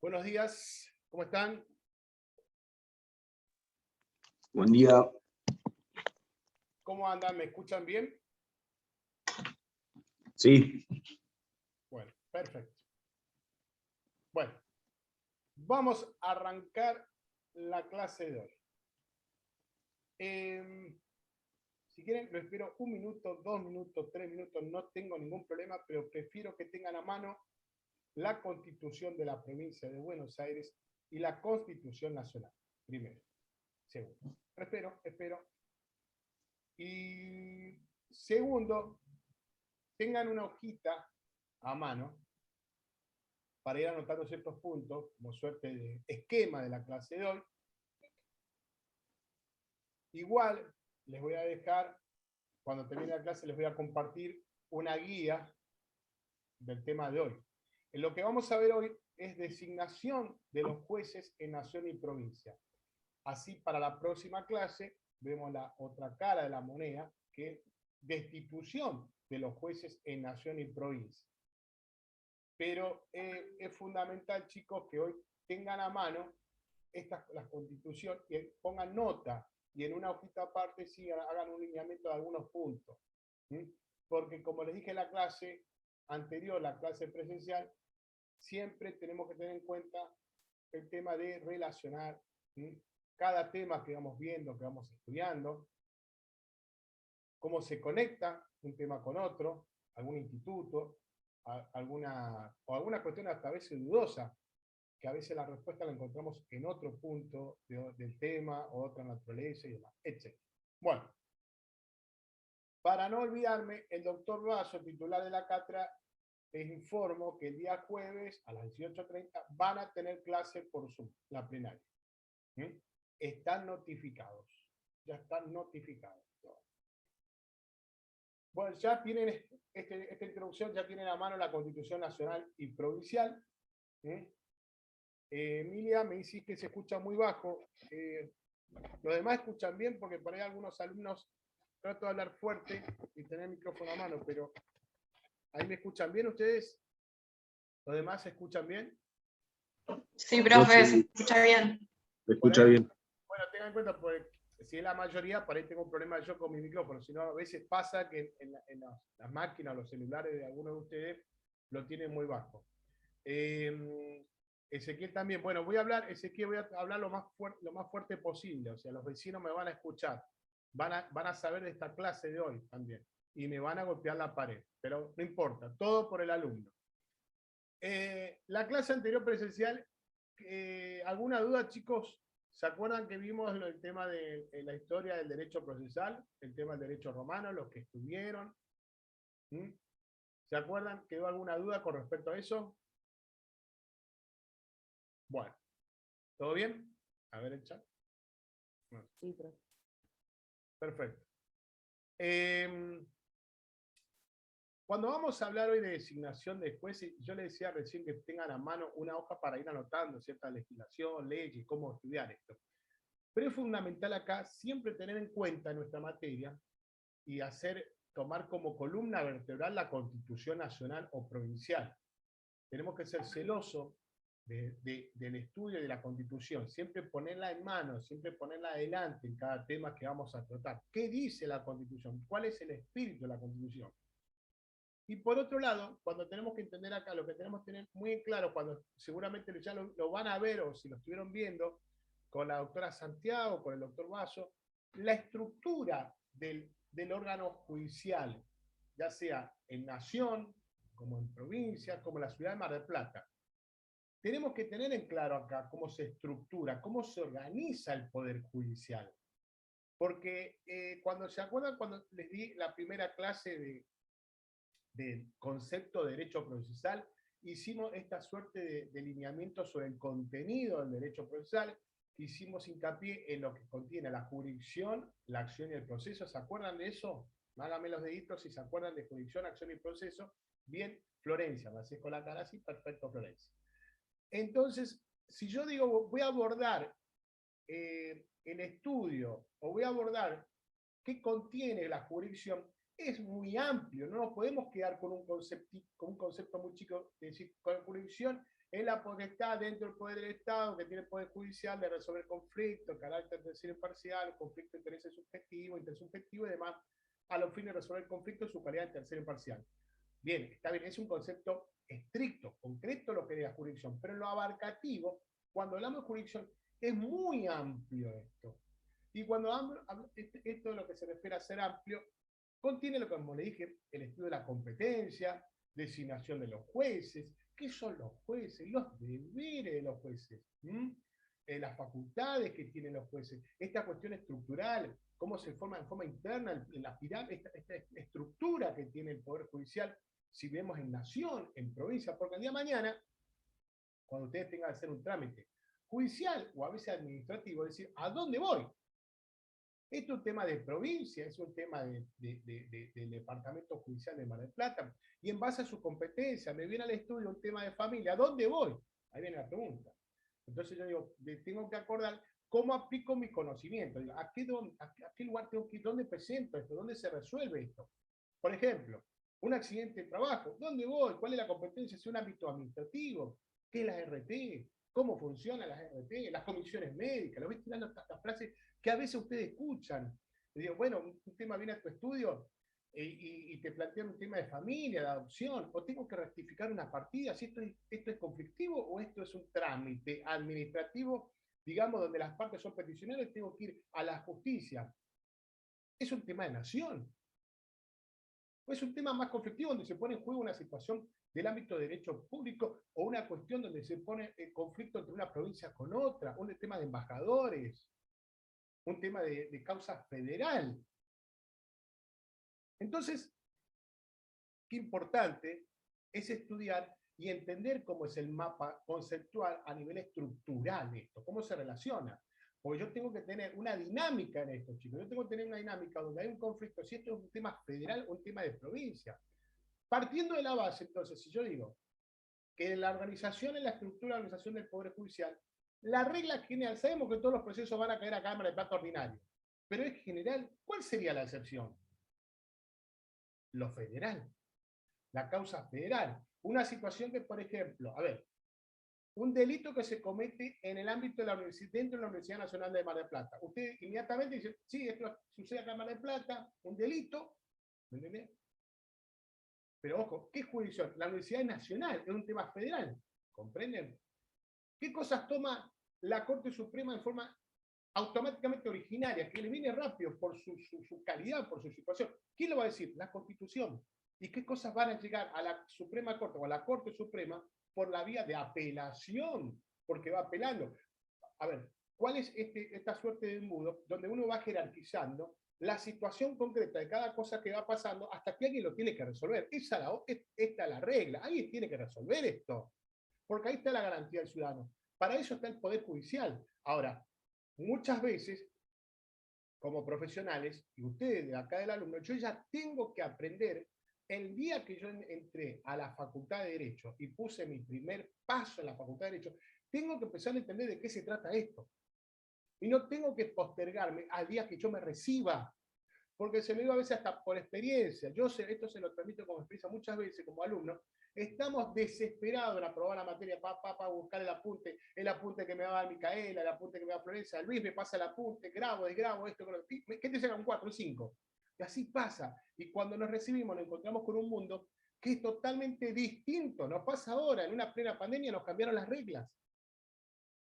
Buenos días, ¿cómo están? Buen día. ¿Cómo andan? ¿Me escuchan bien? Sí. Bueno, perfecto. Bueno, vamos a arrancar la clase de hoy. Si quieren, lo espero 1 minuto, 2 minutos, 3 minutos, no tengo ningún problema, pero prefiero que tengan a mano la Constitución de la Provincia de Buenos Aires y la Constitución Nacional, primero. Segundo. Espero. Y segundo, tengan una hojita a mano para ir anotando ciertos puntos, como suerte de esquema de la clase de hoy. Igual, les voy a dejar, cuando termine la clase, les voy a compartir una guía del tema de hoy. En lo que vamos a ver hoy es designación de los jueces en nación y provincia. Así, para la próxima clase, vemos la otra cara de la moneda, que es destitución de los jueces en nación y provincia. Pero es fundamental, chicos, que hoy tengan a mano la constitución y pongan nota y en una hojita aparte sí hagan un lineamiento de algunos puntos. ¿Sí? Porque como les dije en la clase anterior, la clase presencial, siempre tenemos que tener en cuenta el tema de relacionar, ¿sí? Cada tema que vamos viendo, que vamos estudiando, cómo se conecta un tema con otro, algún instituto, alguna cuestión hasta a veces dudosa, que a veces la respuesta la encontramos en otro punto del tema, o otra naturaleza y demás, etc. Bueno, para no olvidarme, el doctor Vaso, titular de la cátedra, les informo que el día jueves a las 18:30 van a tener clase por Zoom, la plenaria. ¿Sí? Están notificados, ya están notificados. Bueno, ya tienen esta introducción, ya tienen a mano la Constitución Nacional y Provincial. Emilia, me dice que se escucha muy bajo. Los demás escuchan bien porque por ahí algunos alumnos trato de hablar fuerte y tener el micrófono a mano, pero ¿ahí me escuchan bien ustedes? ¿Los demás se escuchan bien? Sí, profe, se escucha bien. Se escucha bien. Bueno, tengan en cuenta, porque si es la mayoría, por ahí tengo un problema yo con mi micrófono, si no, a veces pasa que en las máquinas, los celulares de algunos de ustedes, lo tienen muy bajo. Ezequiel también, bueno, voy a hablar lo más fuerte posible, o sea, los vecinos me van a escuchar, van a saber de esta clase de hoy también, y me van a golpear la pared, pero no importa, todo por el alumno. La clase anterior presencial, ¿alguna duda, chicos? ¿Se acuerdan que vimos el tema de la historia del derecho procesal, el tema del derecho romano, los que estuvieron? ¿Se acuerdan? ¿Quedó alguna duda con respecto a eso? Bueno, ¿todo bien? A ver el chat. Sí, profe. Perfecto. Cuando vamos a hablar hoy de designación de jueces, yo les decía recién que tengan a mano una hoja para ir anotando cierta legislación, leyes, cómo estudiar esto. Pero es fundamental acá siempre tener en cuenta en nuestra materia y tomar como columna vertebral la Constitución Nacional o Provincial. Tenemos que ser celosos del estudio de la Constitución, siempre ponerla en mano, siempre ponerla adelante en cada tema que vamos a tratar. ¿Qué dice la Constitución? ¿Cuál es el espíritu de la Constitución? Y por otro lado, cuando tenemos que entender acá, lo que tenemos que tener muy en claro, cuando seguramente ya lo van a ver o si lo estuvieron viendo con la doctora Santiago, con el doctor Vaso, la estructura del órgano judicial, ya sea en nación, como en provincia, como en la ciudad de Mar del Plata. Tenemos que tener en claro acá cómo se estructura, cómo se organiza el Poder Judicial. Porque cuando se acuerdan, cuando les di la primera clase del concepto de derecho procesal, hicimos esta suerte de lineamiento sobre el contenido del derecho procesal, hicimos hincapié en lo que contiene la jurisdicción, la acción y el proceso. ¿Se acuerdan de eso? Háganme los deditos si se acuerdan de jurisdicción, acción y proceso. Bien, Florencia, me haces con la cara así, perfecto, Florencia. Entonces, si yo digo, voy a abordar el estudio, o voy a abordar qué contiene la jurisdicción, es muy amplio, no nos podemos quedar con un concepto muy chico, de decir, con jurisdicción es la potestad dentro del poder del Estado, que tiene el poder judicial de resolver conflictos, carácter tercero imparcial, conflicto de intereses subjetivos, intersubjetivo y demás, a los fines de resolver conflictos en su calidad de tercero imparcial. Bien, está bien, es un concepto estricto, concreto lo que es la jurisdicción, pero en lo abarcativo, cuando hablamos de jurisdicción, es muy amplio esto. Y cuando esto de lo que se refiere a ser amplio, contiene lo que, como le dije, el estudio de la competencia, designación de los jueces, qué son los jueces, los deberes de los jueces, las facultades que tienen los jueces, esta cuestión estructural, cómo se forma en forma interna en la pirámide, esta estructura que tiene el Poder Judicial, si vemos en nación, en provincia, porque el día de mañana, cuando ustedes tengan que hacer un trámite judicial o a veces administrativo, es decir, ¿a dónde voy? Esto es un tema de provincia, es un tema del Departamento Judicial de Mar del Plata, y en base a su competencia, me viene al estudio un tema de familia, ¿a dónde voy? Ahí viene la pregunta. Entonces yo digo, tengo que acordar cómo aplico mi conocimiento, digo, ¿a qué lugar tengo que ir? ¿Dónde presento esto? ¿Dónde se resuelve esto? Por ejemplo, un accidente de trabajo, ¿dónde voy? ¿Cuál es la competencia? ¿Es un ámbito administrativo? ¿Qué es la RT? ¿Cómo funcionan las RT? Las comisiones médicas, lo ves tirando estas frases que a veces ustedes escuchan. Le digo, bueno, un tema viene a tu estudio y te plantean un tema de familia, de adopción, o tengo que rectificar una partida, si esto es conflictivo o esto es un trámite administrativo, digamos, donde las partes son peticionarias, tengo que ir a la justicia. Es un tema de nación. O es un tema más conflictivo donde se pone en juego una situación del ámbito de derecho público o una cuestión donde se pone en conflicto entre una provincia con otra, un tema de embajadores, un tema de causa federal. Entonces, qué importante es estudiar y entender cómo es el mapa conceptual a nivel estructural de esto, cómo se relaciona. Porque yo tengo que tener una dinámica en esto, chicos. Yo tengo que tener una dinámica donde hay un conflicto, si esto es un tema federal o un tema de provincia. Partiendo de la base, entonces, si yo digo que en la organización, en la estructura de la organización del Poder Judicial, la regla general, sabemos que todos los procesos van a caer a Cámara de Plata ordinario, pero es general, ¿cuál sería la excepción? Lo federal, la causa federal. Una situación que, por ejemplo, a ver, un delito que se comete en el ámbito de la universidad, dentro de la Universidad Nacional de Mar del Plata. Usted inmediatamente dice, sí, esto sucede acá en Mar del Plata, un delito, ¿me entiendes? Pero ojo, ¿qué jurisdicción? La Universidad Nacional, es un tema federal, ¿comprenden? ¿Qué cosas toma la Corte Suprema en forma automáticamente originaria, que le viene rápido por su calidad, por su situación? ¿Quién lo va a decir? La Constitución. ¿Y qué cosas van a llegar a la Suprema Corte o a la Corte Suprema por la vía de apelación? Porque va apelando. A ver, ¿cuál es esta suerte de embudo donde uno va jerarquizando la situación concreta de cada cosa que va pasando hasta que alguien lo tiene que resolver? Esta es la regla. Alguien tiene que resolver esto. Porque ahí está la garantía del ciudadano. Para eso está el Poder Judicial. Ahora, muchas veces, como profesionales, y ustedes de acá del alumno, yo ya tengo que aprender. El día que yo entré a la Facultad de Derecho y puse mi primer paso en la Facultad de Derecho, tengo que empezar a entender de qué se trata esto. Y no tengo que postergarme al día que yo me reciba, porque se me dio a veces hasta por experiencia. Yo sé, esto se lo transmito como experiencia muchas veces como alumno. Estamos desesperados en aprobar la materia, para buscar el apunte que me va a dar Micaela, el apunte que me va a Florencia, Luis me pasa el apunte, grabo, desgrabo, esto, ¿qué te llega un 4, un 5? Y así pasa. Y cuando nos recibimos, nos encontramos con un mundo que es totalmente distinto. Nos pasa ahora, en una plena pandemia nos cambiaron las reglas.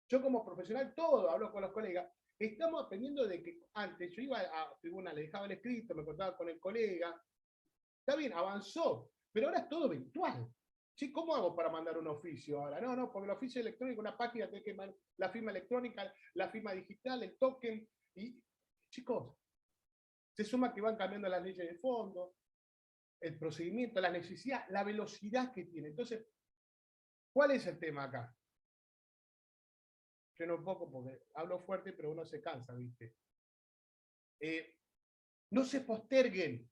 Yo como profesional, todo, hablo con los colegas, estamos aprendiendo de que antes yo iba a tribuna, le dejaba el escrito, me contaba con el colega. Está bien, avanzó, pero ahora es todo virtual. ¿Sí? ¿Cómo hago para mandar un oficio ahora? No, porque el oficio electrónico, una página, tiene que mandar la firma electrónica, la firma digital, el token. Y, chicos, se suma que van cambiando las leyes de fondo, el procedimiento, la necesidad, la velocidad que tiene. Entonces, ¿cuál es el tema acá? Yo no poco porque hablo fuerte, pero uno se cansa, ¿viste? No se posterguen.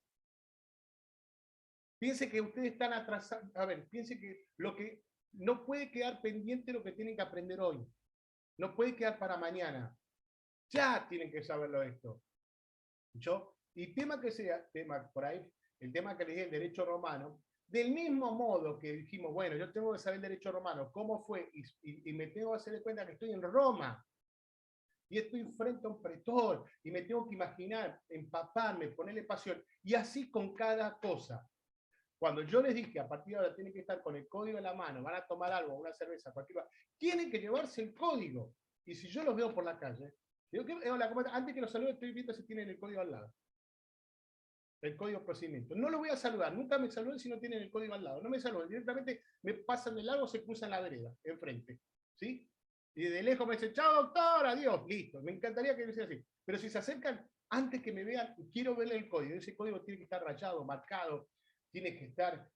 Piense que ustedes están atrasados. A ver, piense que lo que no puede quedar pendiente lo que tienen que aprender hoy. No puede quedar para mañana. Ya tienen que saberlo esto. Y tema que sea, tema por ahí el tema que les dije, el derecho romano, del mismo modo que dijimos, bueno, yo tengo que saber el derecho romano, cómo fue, y me tengo que hacer cuenta que estoy en Roma, y estoy frente a un pretor, y me tengo que imaginar, empaparme, ponerle pasión, y así con cada cosa. Cuando yo les dije, a partir de ahora tienen que estar con el código en la mano, van a tomar algo, una cerveza, cualquier cosa, tienen que llevarse el código. Y si yo los veo por la calle, digo, hola, antes que los salude, estoy viendo si tienen el código al lado. El código de procedimiento. No lo voy a saludar, nunca me saluden si no tienen el código al lado. No me saluden, directamente me pasan de largo, se cruzan la vereda, enfrente. ¿Sí? Y de lejos me dicen, chao doctor, adiós, listo. Me encantaría que sea así. Pero si se acercan, antes que me vean, quiero verle el código. Ese código tiene que estar rayado, marcado, tiene que estar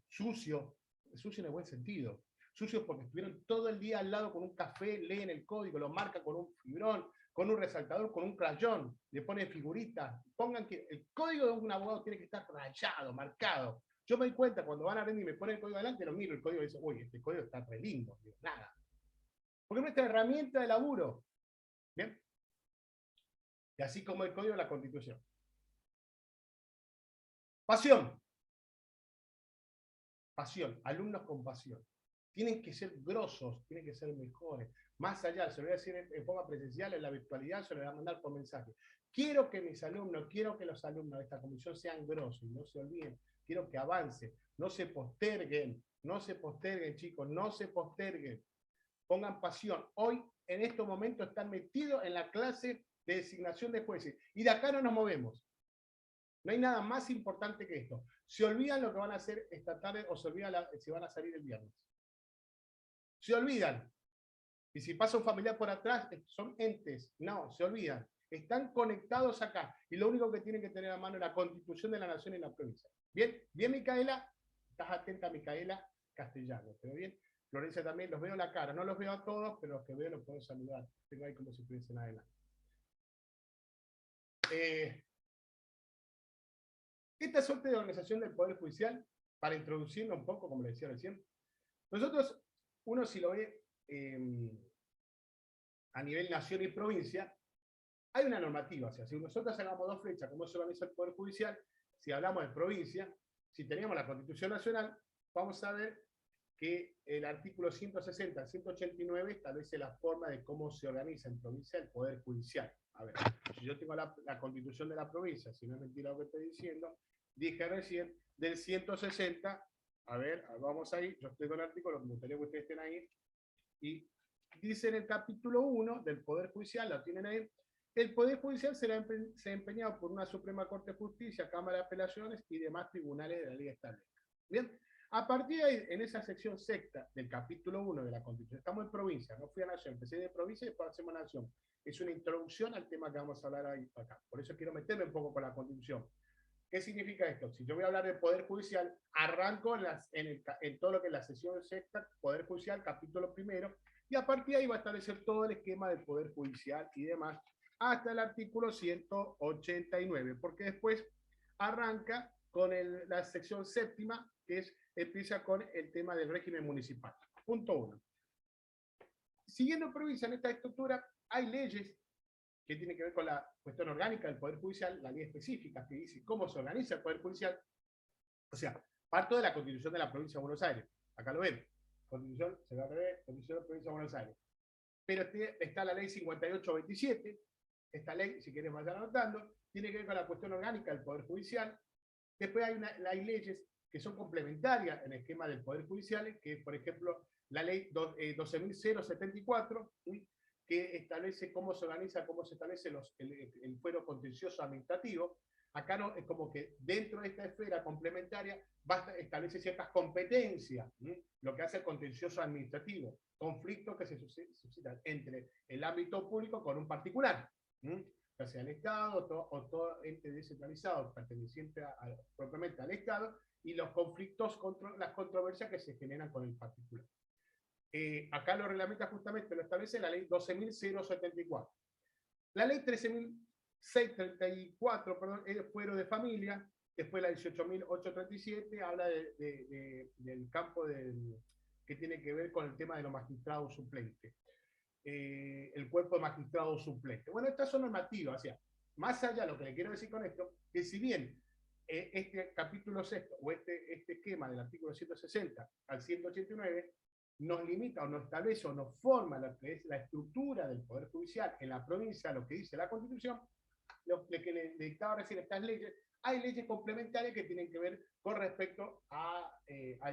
sucio en el buen sentido. Sucio porque estuvieron todo el día al lado con un café, leen el código, lo marcan con un fibrón, con un resaltador, con un crayón, le ponen figuritas, pongan que el código de un abogado tiene que estar rayado, marcado. Yo me doy cuenta cuando van a ver y me ponen el código adelante, lo miro, el código y dice, uy, este código está re lindo. Digo, nada. Porque es nuestra herramienta de laburo. ¿Bien? Y así como el código de la Constitución. Pasión. Pasión, alumnos con pasión. Tienen que ser grosos, tienen que ser mejores. Más allá, se lo voy a decir en forma presencial, en la virtualidad, se lo voy a mandar por mensaje. Quiero que mis alumnos, quiero que los alumnos de esta comisión sean grosos, no se olviden, quiero que avancen, no se posterguen, chicos, no se posterguen. Pongan pasión. Hoy, en estos momentos, están metidos en la clase de designación de jueces. Y de acá no nos movemos. No hay nada más importante que esto. Se olvidan lo que van a hacer esta tarde o se olvidan si van a salir el viernes. Se olvidan. Y si pasa un familiar por atrás, son entes. No, se olvidan. Están conectados acá. Y lo único que tienen que tener a mano es la Constitución de la Nación y la provincia. Bien, bien, Micaela. Estás atenta, Micaela Castellano. ¿Pero bien? Florencia también, los veo en la cara. No los veo a todos, pero los que veo los puedo saludar. Tengo ahí como si estuviesen adelante. Esta suerte de organización del Poder Judicial, para introducirlo un poco, como le decía recién, nosotros, uno si lo ve a nivel nación y provincia, hay una normativa. O sea, si nosotros sacamos dos flechas, cómo se organiza el Poder Judicial, si hablamos de provincia, si tenemos la Constitución Nacional, vamos a ver que el artículo 160 al 189 establece la forma de cómo se organiza en provincia el Poder Judicial. A ver, si yo tengo la Constitución de la provincia, si no es mentira lo que estoy diciendo, dije recién, del 160, a ver, vamos ahí, yo estoy con el artículo, me gustaría que ustedes estén ahí, y dice en el capítulo 1 del Poder Judicial, lo tienen ahí, el Poder Judicial será empeñado por una Suprema Corte de Justicia, Cámara de Apelaciones y demás tribunales de la ley establecida. Bien, a partir de ahí, en esa sección sexta del capítulo 1 de la Constitución, estamos en provincia, no fui a nación, empecé de provincia y después hacemos nación. Es una introducción al tema que vamos a hablar ahí acá. Por eso quiero meterme un poco con la Constitución. ¿Qué significa esto? Si yo voy a hablar del Poder Judicial, arranco en todo lo que es la sesión sexta, Poder Judicial, capítulo primero, y a partir de ahí va a establecer todo el esquema del Poder Judicial y demás, hasta el artículo 189, porque después arranca con la sección séptima, que empieza con el tema del régimen municipal. Punto 1. Siguiendo provincia en esta estructura, hay leyes que tienen que ver con la cuestión orgánica del Poder Judicial, la ley específica que dice cómo se organiza el Poder Judicial. O sea, parto de la Constitución de la Provincia de Buenos Aires. Acá lo ven. Constitución, se va a ver, Constitución de la Provincia de Buenos Aires. Pero está la ley 5827. Esta ley, si quieren vayan anotando, tiene que ver con la cuestión orgánica del Poder Judicial. Después hay leyes que son complementarias en el esquema del Poder Judicial, que es, por ejemplo, la ley 12.074, que establece cómo se organiza, cómo se establece el fuero contencioso administrativo. Acá no, es como que dentro de esta esfera complementaria establece ciertas competencias, lo que hace el contencioso administrativo, conflictos que se suscitan entre el ámbito público con un particular, ya sea el Estado o todo ente descentralizado perteneciente propiamente al Estado, y los conflictos, las controversias que se generan con el particular. Acá lo reglamenta justamente, lo establece la ley 12.074. La ley 13.634, perdón, es de fuero de familia. Después la 18.837 habla del campo que tiene que ver con el tema de los magistrados suplentes. El cuerpo de magistrados suplentes. Bueno, estas son normativas. O sea, más allá, lo que le quiero decir con esto, que si bien este capítulo sexto, o este esquema del artículo 160 al 189, nos limita o nos establece o nos forma lo que es la estructura del Poder Judicial en la provincia, lo que dice la Constitución, lo que le dictaba recién estas leyes. Hay leyes complementarias que tienen que ver con respecto a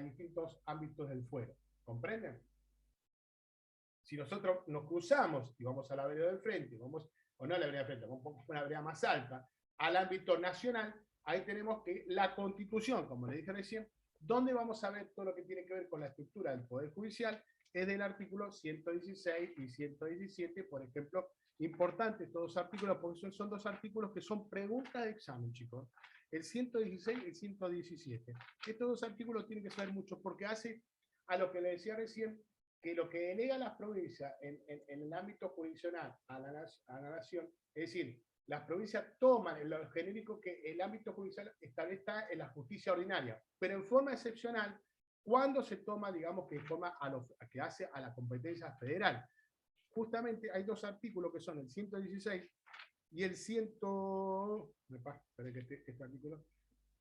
distintos ámbitos del fuero. ¿Comprenden? Si nosotros nos cruzamos y vamos a la vereda del frente, vamos, o no a la vereda del frente, vamos a una vereda más alta, al ámbito nacional, ahí tenemos que la Constitución, como le dije recién, donde vamos a ver todo lo que tiene que ver con la estructura del Poder Judicial, es del artículo 116 y 117, por ejemplo, importantes estos dos artículos, porque son dos artículos que son preguntas de examen, chicos. El 116 y el 117. Estos dos artículos tienen que saber mucho, porque hace a lo que le decía recién, que lo que delega las provincias en el ámbito jurisdiccional a la nación, es decir, las provincias toman en lo genérico que el ámbito judicial está en la justicia ordinaria, pero en forma excepcional, cuando se toma, digamos, que forma que hace a la competencia federal. Justamente hay dos artículos que son el 116 y el 100... Espera que este artículo...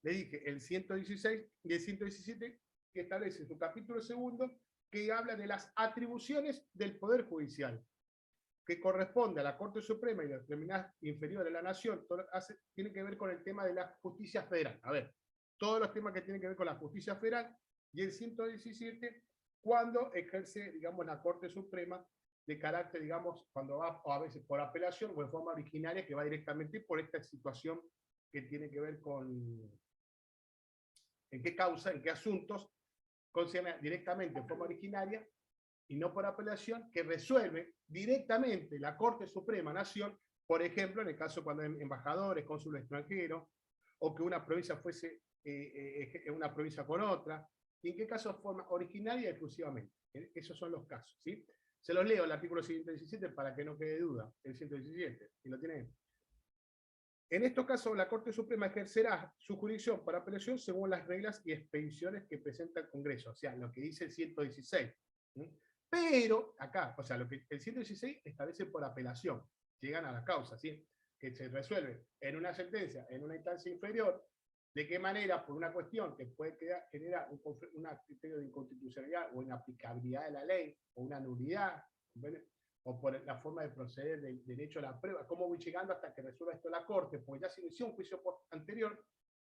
Le dije, el 116 y el 117, que establece su capítulo segundo, que habla de las atribuciones del Poder Judicial, que corresponde a la Corte Suprema y a las tribunales inferiores de la Nación, tiene que ver con el tema de la justicia federal. A ver, todos los temas que tienen que ver con la justicia federal, y el 117, cuando ejerce, digamos, la Corte Suprema de carácter, digamos, cuando va, o a veces por apelación o en forma originaria, que va directamente por esta situación que tiene que ver con en qué causa, en qué asuntos, concerne directamente en forma originaria y no por apelación, que resuelve directamente la Corte Suprema Nación, por ejemplo, en el caso cuando hay embajadores, cónsules extranjeros, o que una provincia fuese una provincia con otra, y en qué caso forma originaria exclusivamente. Esos son los casos, ¿sí? Se los leo el artículo 117 para que no quede duda, el 117, y lo tienen. En estos casos, la Corte Suprema ejercerá su jurisdicción para apelación según las reglas y expediciones que presenta el Congreso, o sea, lo que dice el 116. ¿Sí? Pero, acá, o sea, lo que el 116 establece por apelación, llegan a la causa, ¿sí? Que se resuelve en una sentencia, en una instancia inferior, de qué manera, por una cuestión que puede generar un criterio de inconstitucionalidad o inaplicabilidad de la ley, o una nulidad, ¿comprende? O por la forma de proceder del derecho a la prueba, cómo voy llegando hasta que resuelva esto la Corte, porque ya se inició un juicio anterior,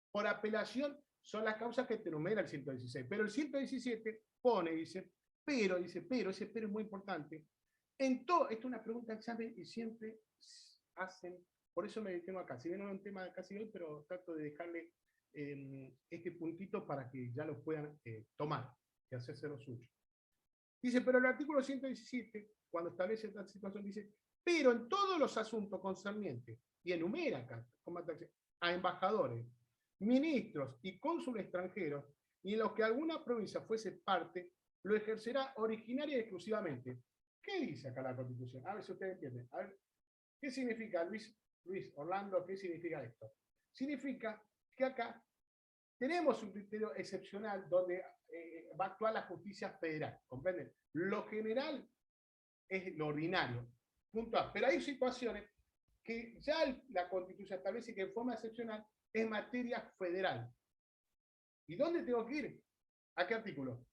por apelación son las causas que te enumera el 116, pero el 117 pone, dice, pero ese pero es muy importante, en todo, esto es una pregunta de examen y siempre hacen, por eso me detengo acá, si bien no es un tema de casi hoy, pero trato de dejarle este puntito para que ya lo puedan tomar y hacerse lo suyo. Dice, pero el artículo 117, cuando establece esta situación, dice, pero en todos los asuntos concernientes, y enumera acá, a embajadores, ministros y cónsules extranjeros, y en los que alguna provincia fuese parte, lo ejercerá originaria y exclusivamente. ¿Qué dice acá la Constitución? A ver si ustedes entienden. A ver, ¿qué significa, Luis Orlando, qué significa esto? Significa que acá tenemos un criterio excepcional donde va a actuar la justicia federal, ¿comprenden? Lo general es lo ordinario, punto A. Pero hay situaciones que ya la Constitución establece que en forma excepcional es materia federal. ¿Y dónde tengo que ir? ¿A qué artículo?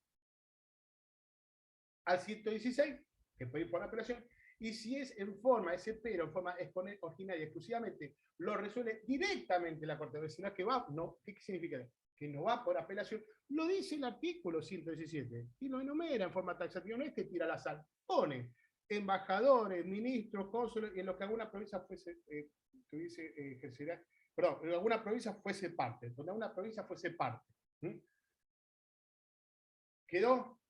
Al 116, que puede ir por apelación, y si es en forma, ese pero en forma originaria exclusivamente, lo resuelve directamente la Corte Vecina, que va, no, ¿qué significa? Que no va por apelación, lo dice el artículo 117, y lo enumera en forma taxativa, no es que tira la sal, pone embajadores, ministros, cónsules, y en lo que alguna provincia fuese, ejercerá, perdón, en alguna provincia fuese parte, donde alguna provincia fuese parte. ¿Quedó?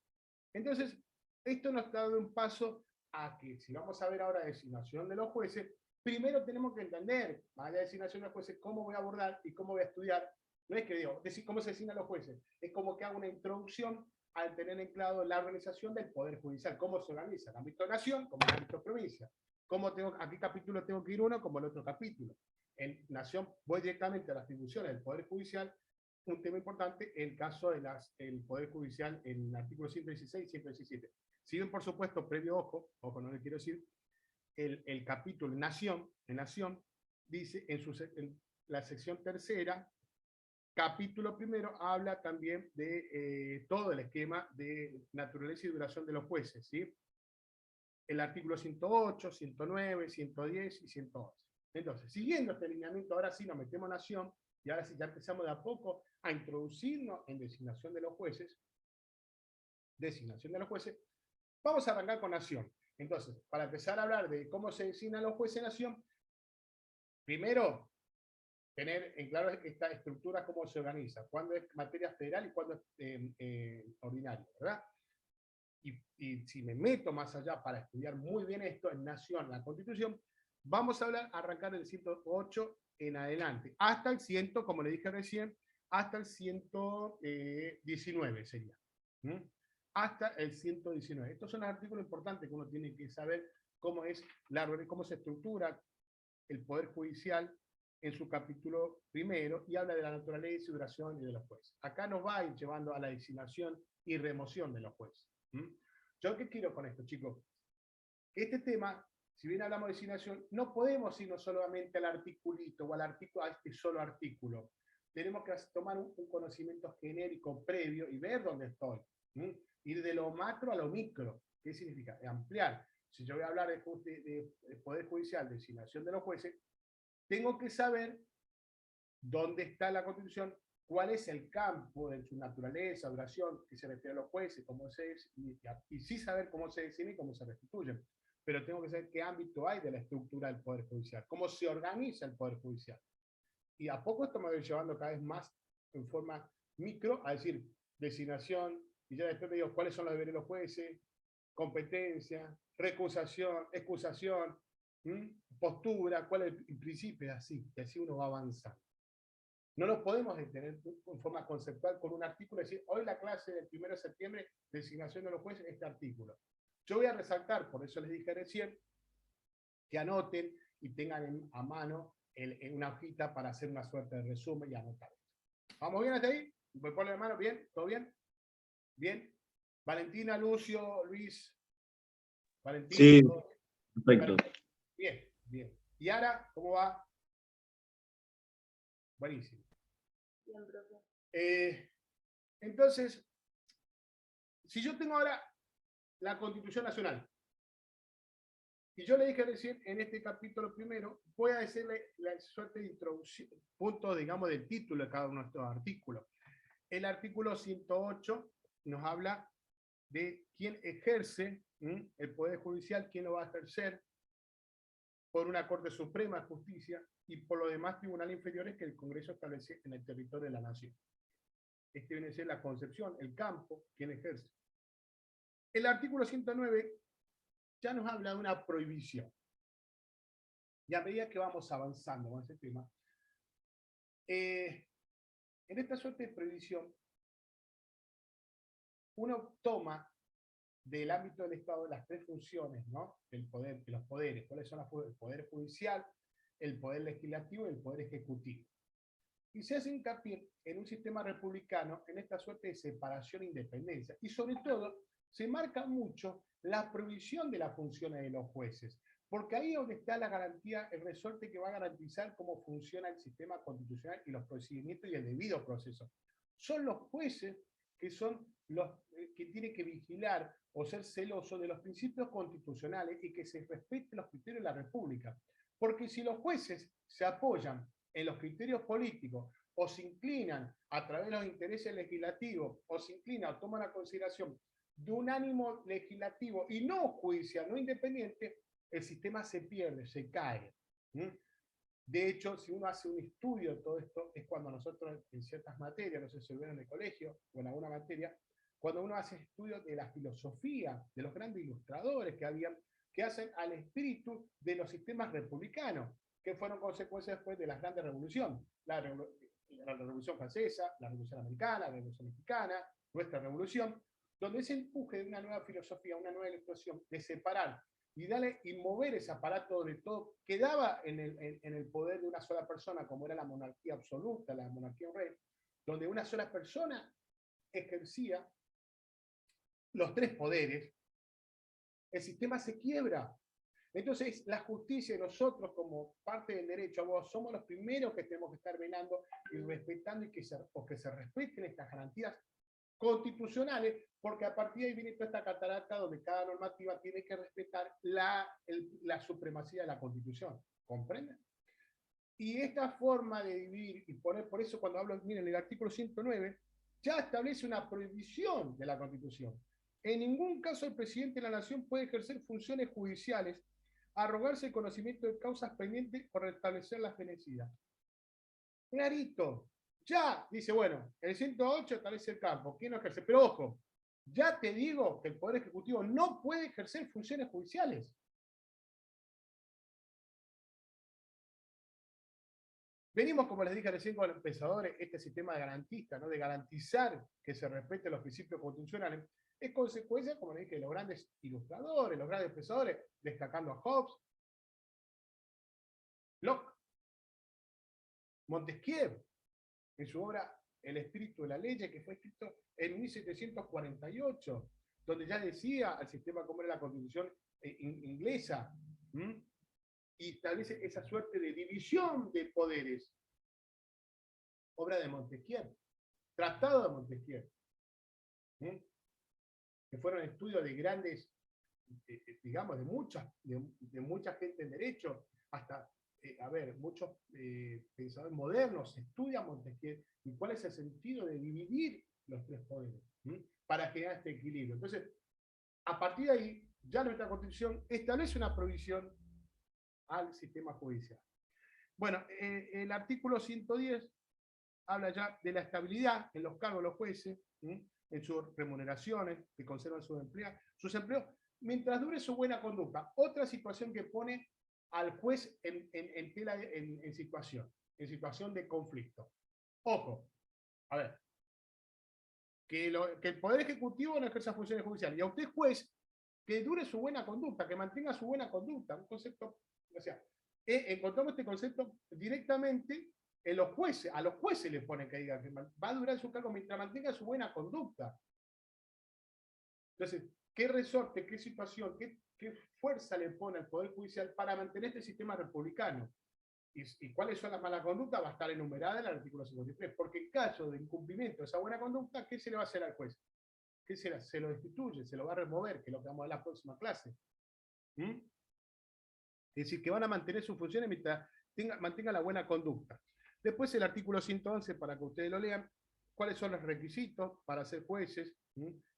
Entonces, esto nos está dando un paso a que, si vamos a ver ahora designación de los jueces, primero tenemos que entender, más allá de designación de los jueces, cómo voy a abordar y cómo voy a estudiar. No es que digo, decir cómo se designan los jueces, es como que hago una introducción al tener en claro la organización del Poder Judicial, cómo se organiza el ámbito nación, como el ámbito provincia, a qué capítulo tengo que ir uno, como el otro capítulo. En nación voy directamente a las atribuciones del Poder Judicial, un tema importante, el caso del Poder Judicial en el artículo 116 y 117. Si bien, por supuesto, previo ojo, no le quiero decir, el capítulo en Nación, dice en la sección tercera, capítulo primero habla también de todo el esquema de naturaleza y duración de los jueces, ¿sí? El artículo 108, 109, 110 y 111. Entonces, siguiendo este lineamiento, ahora sí nos metemos en Nación, y ahora sí ya empezamos de a poco a introducirnos en designación de los jueces. Designación de los jueces. Vamos a arrancar con Nación. Entonces, para empezar a hablar de cómo se designan los jueces en Nación, primero, tener en claro esta estructura, cómo se organiza, cuándo es materia federal y cuándo es ordinario, ¿verdad? Y si me meto más allá para estudiar muy bien esto en Nación, la Constitución, vamos a arrancar del 108 en adelante, hasta el 100, como le dije recién, hasta el 119 sería. ¿Mm? Hasta el 119. Estos son los artículos importantes que uno tiene que saber cómo se estructura el Poder Judicial en su capítulo primero, y habla de la naturaleza y duración y de los jueces. Acá nos va a ir llevando a la designación y remoción de los jueces. ¿Yo qué quiero con esto, chicos? Este tema, si bien hablamos de designación, no podemos irnos solamente al articulito o a este solo artículo. Tenemos que tomar un conocimiento genérico previo y ver dónde estoy. Ir de lo macro a lo micro. ¿Qué significa? Ampliar. Si yo voy a hablar de Poder Judicial, designación de los jueces, tengo que saber dónde está la Constitución, cuál es el campo de su naturaleza, duración, que se refiere a los jueces, cómo y sí saber cómo se define y cómo se restituyen. Pero tengo que saber qué ámbito hay de la estructura del Poder Judicial, cómo se organiza el Poder Judicial. Y a poco esto me voy llevando cada vez más en forma micro, a decir, designación, y ya después me digo cuáles son los deberes de los jueces, competencia, recusación, excusación, postura, cuál es el principio, así, y así uno va avanzando. No lo podemos detener en forma conceptual con un artículo y decir, hoy la clase del 1 de septiembre, designación de los jueces, este artículo. Yo voy a resaltar, por eso les dije recién, que anoten y tengan a mano una hojita para hacer una suerte de resumen y anotar. ¿Vamos bien hasta ahí? ¿Me ponen la mano? ¿Bien? ¿Todo bien? ¿Bien? Valentina, Lucio, Luis. Valentina. Sí, ¿todo? perfecto. Bien, bien. ¿Y Ara, cómo va? Buenísimo. Bien, profe. Entonces, si yo tengo ahora la Constitución Nacional, y yo le dije recién en este capítulo primero, voy a decirle la suerte de introducción, punto, digamos, del título de cada uno de estos artículos. El artículo 108 nos habla de quién ejerce el Poder Judicial, quién lo va a ejercer por una Corte Suprema de Justicia y por los demás tribunales inferiores que el Congreso establece en el territorio de la nación. Este viene a ser la concepción, el campo, quién ejerce. El artículo 109 ya nos habla de una prohibición. Y a medida que vamos avanzando con este tema, en esta suerte de prohibición, uno toma del ámbito del Estado las tres funciones, ¿no? De los poderes. ¿Cuáles son el Poder Judicial, el Poder Legislativo y el Poder Ejecutivo? Y se hace hincapié en un sistema republicano, en esta suerte de separación e independencia. Y sobre todo, se marca mucho la prohibición de las funciones de los jueces, porque ahí es donde está la garantía, el resorte que va a garantizar cómo funciona el sistema constitucional y los procedimientos y el debido proceso. Son los jueces que son los que tienen que vigilar o ser celosos de los principios constitucionales y que se respeten los criterios de la República. Porque si los jueces se apoyan en los criterios políticos o se inclinan a través de los intereses legislativos o se inclinan o toman a consideración de un ánimo legislativo y no judicial, no independiente, el sistema se pierde, se cae. De hecho, si uno hace un estudio de todo esto, es cuando nosotros en ciertas materias, no sé si lo vieron en el colegio o en alguna materia, cuando uno hace estudios de la filosofía, de los grandes ilustradores que hacen al espíritu de los sistemas republicanos, que fueron consecuencias después de las grandes revoluciones. La Revolución Francesa, la Revolución Americana, la Revolución Mexicana, nuestra revolución, donde ese empuje de una nueva filosofía, una nueva ilustración, de separar y mover ese aparato de todo, quedaba en el poder de una sola persona, como era la monarquía absoluta, la monarquía rey, donde una sola persona ejercía los tres poderes, el sistema se quiebra. Entonces, la justicia, nosotros como parte del derecho, vos, somos los primeros que tenemos que estar velando y respetando y que se respeten estas garantías constitucionales, porque a partir de ahí viene toda esta catarata donde cada normativa tiene que respetar la supremacía de la Constitución. ¿Comprenden? Y esta forma de dividir y poner, por eso cuando hablo, miren, el artículo 109 ya establece una prohibición de la Constitución. En ningún caso el presidente de la Nación puede ejercer funciones judiciales, arrogarse el conocimiento de causas pendientes o restablecer las fenecidas. Clarito. Ya, dice, bueno, el 108 establece el campo, ¿quién no ejerce? Pero ojo, ya te digo que el Poder Ejecutivo no puede ejercer funciones judiciales. Venimos, como les dije recién con los pensadores, este sistema de garantista, ¿no? De garantizar que se respeten los principios constitucionales, es consecuencia, como les dije, de los grandes ilustradores, los grandes pensadores, destacando a Hobbes, Locke, Montesquieu, en su obra El espíritu de la ley, que fue escrito en 1748, donde ya decía al sistema cómo era la constitución inglesa, y establece esa suerte de división de poderes. Obra de Montesquieu, Tratado de Montesquieu, que fueron estudios de grandes, digamos, de mucha gente en derecho, hasta, muchos pensadores modernos estudian Montesquieu y cuál es el sentido de dividir los tres poderes para generar este equilibrio. Entonces, a partir de ahí, ya nuestra Constitución establece una provisión al sistema judicial. Bueno, el artículo 110 habla ya de la estabilidad en los cargos de los jueces, en sus remuneraciones, que conservan sus empleos, mientras dure su buena conducta. Otra situación que pone al juez en situación de conflicto. Ojo, a ver, que el Poder Ejecutivo no ejerza funciones judiciales, y a usted juez, que dure su buena conducta, que mantenga su buena conducta, un concepto, o sea, encontramos este concepto directamente en los jueces, a los jueces les ponen que digan que va a durar su cargo mientras mantenga su buena conducta. Entonces, ¿qué resorte, qué situación, qué fuerza le pone al Poder Judicial para mantener este sistema republicano? ¿Y cuáles son las malas conductas? Va a estar enumerada en el artículo 53, porque en caso de incumplimiento de esa buena conducta, ¿qué se le va a hacer al juez? ¿Qué será? Se lo destituye, se lo va a remover, que es lo que vamos a ver en la próxima clase. Es decir, que van a mantener sus funciones mientras mantenga la buena conducta. Después el artículo 111, para que ustedes lo lean, cuáles son los requisitos para ser jueces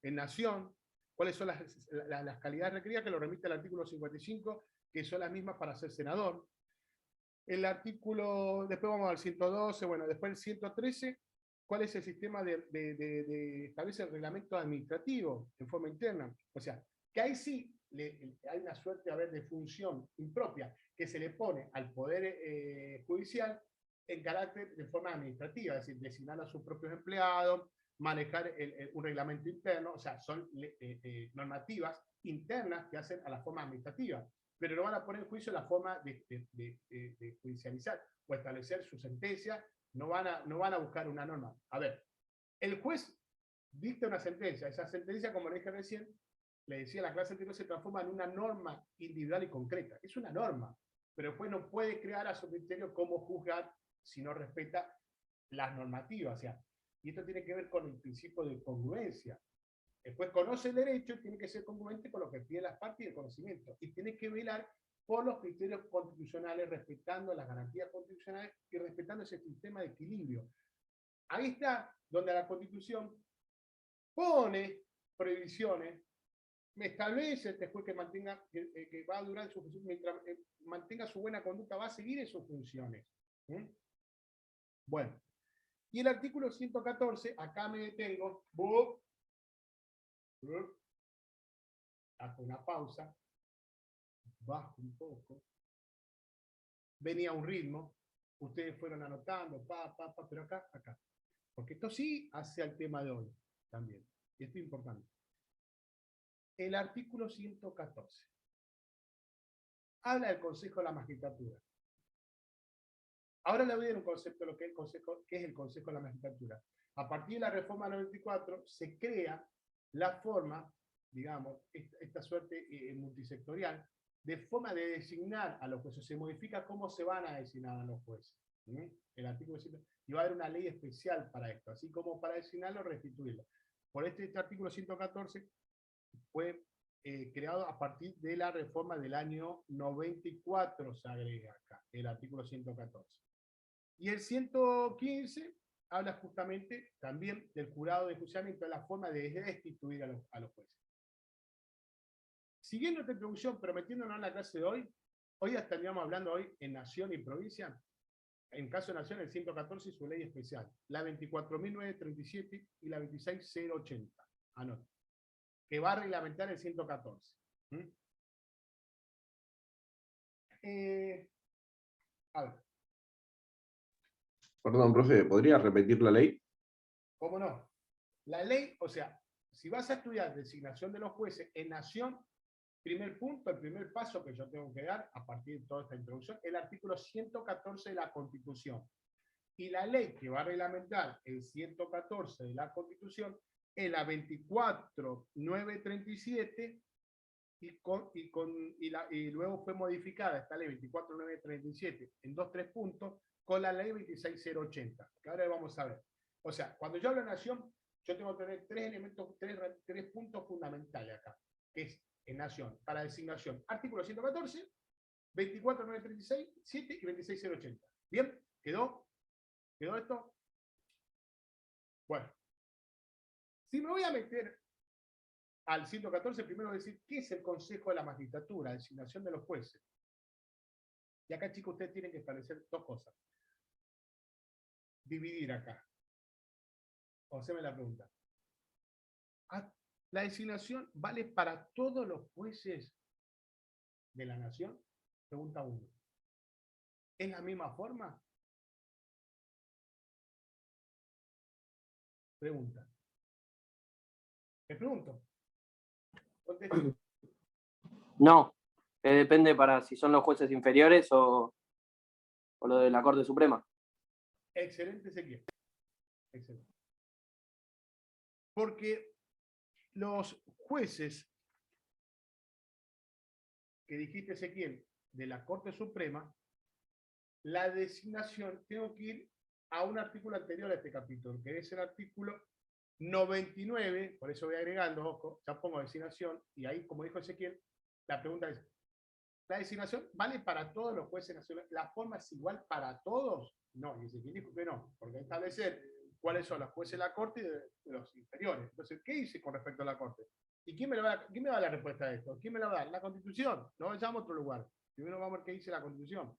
en nación, cuáles son las calidades requeridas, que lo remite al artículo 55, que son las mismas para ser senador. El artículo, después vamos al 112, bueno, después el 113, cuál es el sistema de establece el reglamento administrativo en forma interna. O sea, que ahí sí hay una suerte de función impropia que se le pone al Poder Judicial en carácter de forma administrativa, es decir, designar a sus propios empleados, manejar un reglamento interno, o sea, son normativas internas que hacen a la forma administrativa, pero no van a poner en juicio la forma de judicializar o establecer su sentencia, no van a buscar una norma. A ver, el juez dicta una sentencia, esa sentencia, como le dije recién, le decía la clase anterior, se transforma en una norma individual y concreta. Es una norma, pero el juez no puede crear a su criterio cómo juzgar si no respeta las normativas. O sea, y esto tiene que ver con el principio de congruencia. El juez conoce el derecho y tiene que ser congruente con lo que piden las partes y el conocimiento. Y tiene que velar por los criterios constitucionales, respetando las garantías constitucionales y respetando ese sistema de equilibrio. Ahí está donde la Constitución pone prohibiciones, me establece este juez que mantenga, que va a durar su función, mientras mantenga su buena conducta, va a seguir en sus funciones. Bueno, y el artículo 114, acá me detengo, hago una pausa, bajo un poco, venía un ritmo, ustedes fueron anotando, pero acá, porque esto sí hace al tema de hoy también, y esto es importante. El artículo 114 habla del Consejo de la Magistratura. Ahora le voy a dar un concepto de lo que es el Consejo de la Magistratura. A partir de la reforma 94 se crea la forma, digamos, esta suerte multisectorial, de forma de designar a los jueces, se modifica cómo se van a designar a los jueces. El artículo 100, y va a haber una ley especial para esto, así como para designarlo, restituirlo. Por este artículo 114 fue creado a partir de la reforma del año 94, se agrega acá, el artículo 114. Y el 115 habla justamente también del jurado de enjuiciamiento, de la forma de destituir a los jueces. Siguiendo esta introducción, pero metiéndonos en la clase de hoy estaríamos hablando hoy en nación y provincia, en caso de nación el 114 y su ley especial, la 24.937 y la 26.080, anoten, que va a reglamentar el 114. A ver. Perdón, profe, ¿podría repetir la ley? ¿Cómo no? La ley, o sea, si vas a estudiar designación de los jueces en nación, primer punto, el primer paso que yo tengo que dar a partir de toda esta introducción, el artículo 114 de la Constitución. Y la ley que va a reglamentar el 114 de la Constitución es la 24.937 y luego fue modificada esta ley 24.937 en 2-3 puntos con la ley 26.080, que ahora vamos a ver. O sea, cuando yo hablo de nación, yo tengo que tener tres elementos, tres puntos fundamentales acá, que es en nación, para designación, artículo 114, 24.936, 7 y 26.080. ¿Bien? ¿Quedó esto? Bueno, si me voy a meter al 114, primero decir qué es el Consejo de la Magistratura, designación de los jueces. Y acá, chicos, ustedes tienen que establecer dos cosas. Dividir acá. O hacerme la pregunta. ¿La designación vale para todos los jueces de la nación? Pregunta 1. ¿Es la misma forma? Pregunta. Les pregunto. Contesten. No, depende para si son los jueces inferiores o lo de la Corte Suprema. Excelente, Ezequiel. Excelente. Porque los jueces que dijiste, Ezequiel, de la Corte Suprema, la designación, tengo que ir a un artículo anterior a este capítulo, que es el artículo 99, por eso voy agregando, ojo, ya pongo designación, y ahí, como dijo Ezequiel, la pregunta es, ¿la designación vale para todos los jueces nacionales? ¿La forma es igual para todos? No, y Ezequiel dijo que no, porque establecer cuáles son los jueces de la Corte y de los inferiores. Entonces, ¿qué dice con respecto a la Corte? ¿Y quién me va a dar la respuesta a esto? ¿Quién me la va a dar? La Constitución. No vayamos a otro lugar. Primero vamos a ver qué dice la Constitución.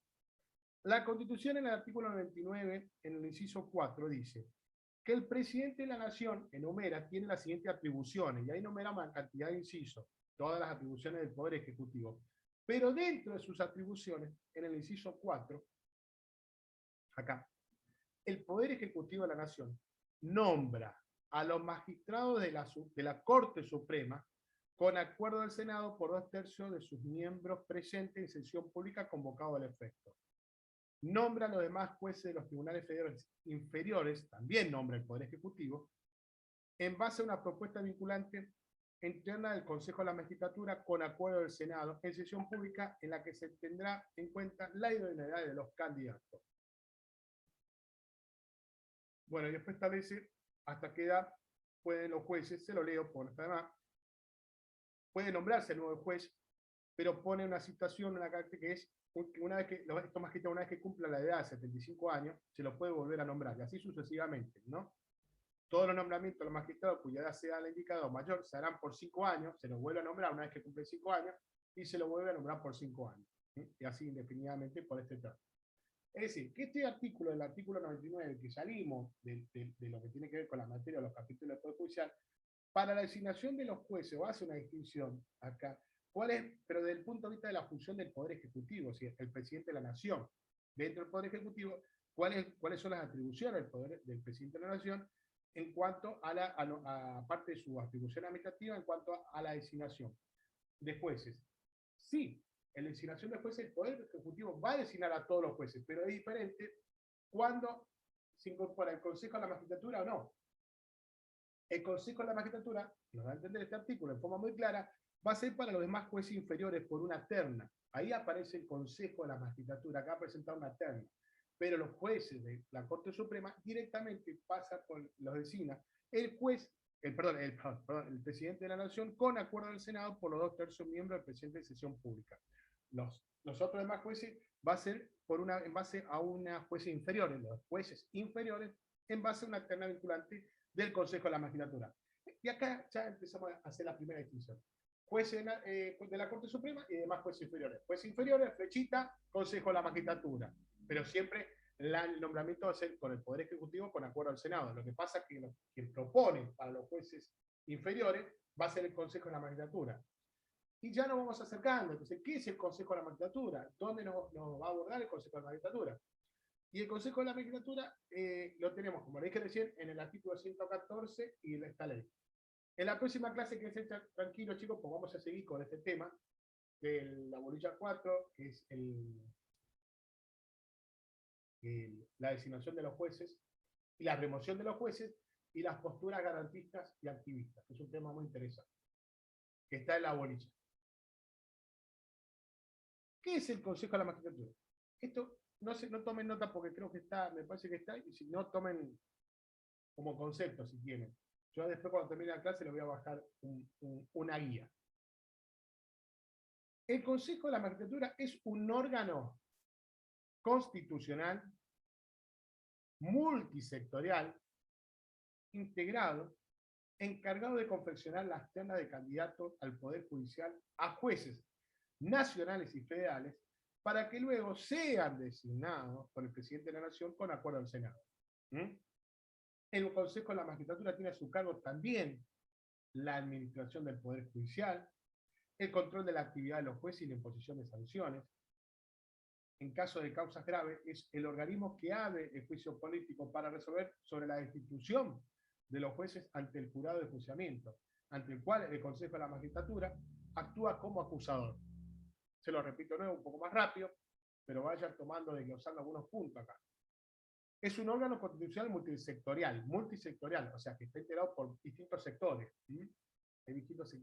La Constitución en el artículo 99, en el inciso 4, dice que el presidente de la Nación, enumera, tiene las siguientes atribuciones, y ahí enumera una cantidad de incisos, todas las atribuciones del Poder Ejecutivo. Pero dentro de sus atribuciones, en el inciso 4, acá, el Poder Ejecutivo de la Nación nombra a los magistrados de la Corte Suprema con acuerdo del Senado por 2/3 de sus miembros presentes en sesión pública convocado al efecto. Nombra a los demás jueces de los tribunales federales inferiores, también nombra el Poder Ejecutivo, en base a una propuesta vinculante interna del Consejo de la Magistratura con acuerdo del Senado en sesión pública en la que se tendrá en cuenta la idoneidad de los candidatos. Bueno, y después establece hasta qué edad pueden los jueces, se lo leo por esta demás, puede nombrarse el nuevo juez, pero pone una situación, una característica que es, una vez que cumpla la edad de 75 años, se lo puede volver a nombrar, y así sucesivamente, ¿no? Todos los nombramientos de los magistrados cuya edad sea la indicada o mayor se harán por 5 años, se los vuelve a nombrar una vez que cumple 5 años, y se lo vuelve a nombrar por 5 años, ¿sí? Y así indefinidamente por este término. Es decir, que este artículo, el artículo 99, que salimos de lo que tiene que ver con la materia de los capítulos del Poder Judicial, para la designación de los jueces, o hace una distinción acá, ¿cuál es? Pero desde el punto de vista de la función del Poder Ejecutivo, si el presidente de la Nación, dentro del Poder Ejecutivo, ¿cuáles son las atribuciones del presidente de la Nación en cuanto a parte de su atribución administrativa, en cuanto a la designación de jueces? Sí, en la designación de jueces, el Poder Ejecutivo va a designar a todos los jueces, pero es diferente cuando se incorpora el Consejo a la Magistratura o no. El Consejo de la Magistratura, nos da a entender este artículo en forma muy clara, va a ser para los demás jueces inferiores por una terna. Ahí aparece el Consejo de la Magistratura, acá ha presentado una terna. Pero los jueces de la Corte Suprema directamente pasa con los designa el juez, el presidente de la Nación, con acuerdo del Senado por los 2/3 miembros del presidente de sesión pública. Los otros demás jueces va a ser en base a una jueza inferior, los jueces inferiores en base a una terna vinculante del Consejo de la Magistratura. Y acá ya empezamos a hacer la primera distinción. Jueces de la Corte Suprema y demás jueces inferiores. Jueces inferiores, flechita, Consejo de la Magistratura. Pero siempre el nombramiento va a ser con el Poder Ejecutivo con acuerdo al Senado. Lo que pasa es que quien propone para los jueces inferiores va a ser el Consejo de la Magistratura. Y ya nos vamos acercando. Entonces, ¿qué es el Consejo de la Magistratura? ¿Dónde nos va a abordar el Consejo de la Magistratura? Y el Consejo de la Magistratura lo tenemos, como le dije recién, en el artículo 114 y en esta ley. En la próxima clase, que estén tranquilos, chicos, pues vamos a seguir con este tema de la bolilla 4, que es la designación de los jueces y la remoción de los jueces y las posturas garantistas y activistas, que es un tema muy interesante, que está en la bolilla. ¿Qué es el Consejo de la Magistratura? Esto no tomen nota porque creo que está, me parece que está, y si no, tomen como concepto si tienen. Yo después cuando termine la clase les voy a bajar una guía. El Consejo de la Magistratura es un órgano constitucional, multisectorial, integrado, encargado de confeccionar las ternas de candidatos al Poder Judicial a jueces nacionales y federales para que luego sean designados por el presidente de la Nación con acuerdo al Senado. El Consejo de la Magistratura tiene a su cargo también la administración del Poder Judicial, el control de la actividad de los jueces y la imposición de sanciones. En caso de causas graves, es el organismo que abre el juicio político para resolver sobre la destitución de los jueces ante el jurado de enjuiciamiento, ante el cual el Consejo de la Magistratura actúa como acusador. Se lo repito de nuevo un poco más rápido, pero vayan tomando, desglosando algunos puntos acá. Es un órgano constitucional multisectorial, o sea, que está integrado por distintos sectores.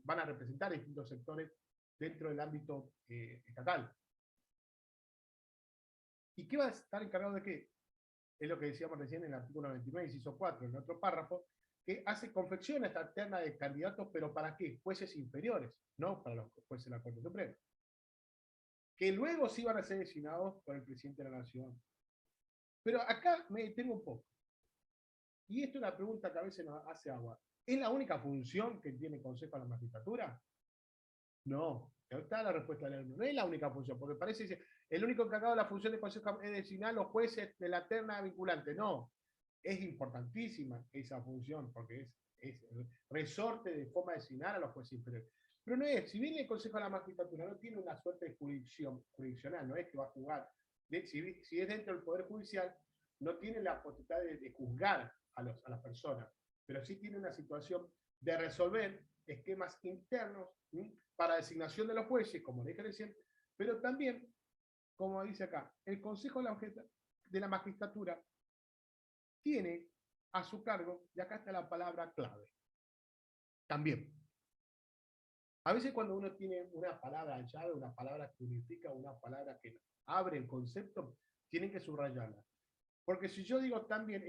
Van a representar distintos sectores dentro del ámbito estatal. ¿Y qué va a estar encargado de qué? Es lo que decíamos recién en el artículo 99, inciso 4, en otro párrafo, que confecciona esta terna de candidatos, pero ¿para qué? Jueces inferiores, no para los jueces de la Corte Suprema. Que luego sí van a ser designados por el presidente de la Nación. Pero acá me detengo un poco. Y esto es una pregunta que a veces nos hace agua. ¿Es la única función que tiene el Consejo de la Magistratura? No. Está la respuesta del alumno. No es la única función, porque parece que el único encargado de la función del Consejo es designar los jueces de la terna vinculante. No. Es importantísima esa función, porque es resorte de forma de designar a los jueces inferiores. Pero no es, si bien el Consejo de la Magistratura no tiene una suerte de jurisdiccional, no es que va a jugar, si es dentro del Poder Judicial, no tiene la potestad de juzgar a las personas, pero sí tiene una situación de resolver esquemas internos para designación de los jueces, como le dije recién, pero también, como dice acá, el Consejo de la Magistratura tiene a su cargo, y acá está la palabra clave, también. A veces cuando uno tiene una palabra llave, una palabra que unifica, una palabra que abre el concepto, tienen que subrayarla. Porque si yo digo también,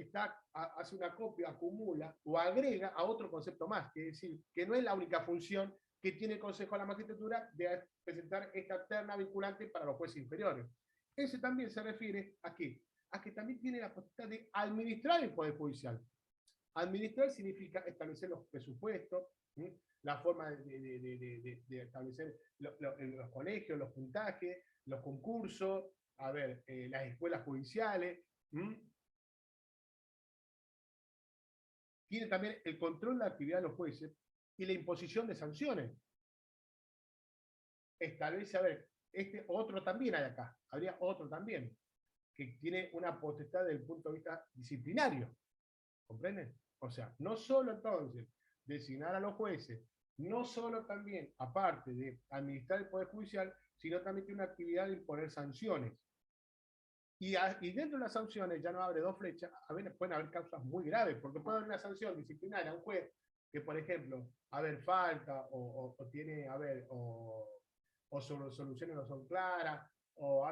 hace una copia, acumula o agrega a otro concepto más, que es decir, que no es la única función que tiene el Consejo de la Magistratura de presentar esta terna vinculante para los jueces inferiores. Ese también se refiere a qué? A que también tiene la potestad de administrar el Poder Judicial. Administrar significa establecer los presupuestos, la forma de establecer los colegios, los puntajes, los concursos, las escuelas judiciales. Tiene también el control de la actividad de los jueces y la imposición de sanciones. Establece, otro también hay acá, habría otro también, que tiene una potestad desde el punto de vista disciplinario. ¿Comprenden? O sea, no solo entonces designar a los jueces, no solo también, aparte de administrar el Poder Judicial, sino también tiene una actividad de imponer sanciones. Y dentro de las sanciones, ya no abre dos flechas, pueden haber causas muy graves, porque puede haber una sanción disciplinaria a un juez que, por ejemplo, falta, o tiene, o soluciones no son claras, o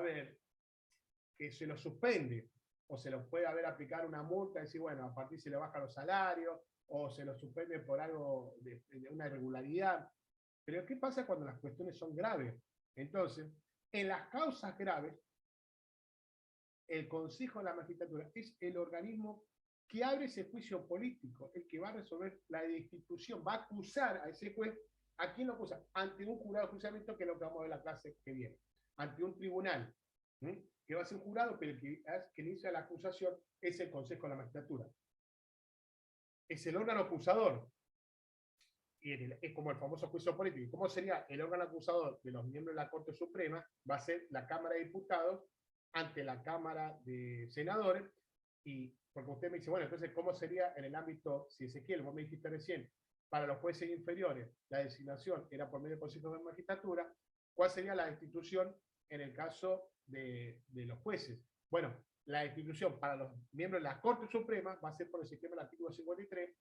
que se lo suspende, o se los puede aplicar una multa y decir, bueno, a partir se le bajan los salarios, o se lo suspende por algo de una irregularidad. Pero ¿qué pasa cuando las cuestiones son graves? Entonces, en las causas graves, el Consejo de la Magistratura es el organismo que abre ese juicio político, el que va a resolver la destitución, va a acusar a ese juez. ¿A quién lo acusa? Ante un jurado de juzgamiento, que es lo que vamos a ver la clase que viene. Ante un tribunal, que va a ser un jurado, pero el que inicia la acusación es el Consejo de la Magistratura. Es el órgano acusador. Y es como el famoso juicio político. ¿Cómo sería el órgano acusador de los miembros de la Corte Suprema? Va a ser la Cámara de Diputados ante la Cámara de Senadores. Y porque usted me dice, bueno, entonces, ¿cómo sería en el ámbito, si Ezequiel, vos me dijiste recién, para los jueces inferiores, la designación era por medio del Consejo de Magistratura? ¿Cuál sería la destitución en el caso de los jueces? Bueno, la destitución para los miembros de la Corte Suprema va a ser por el sistema del artículo 53,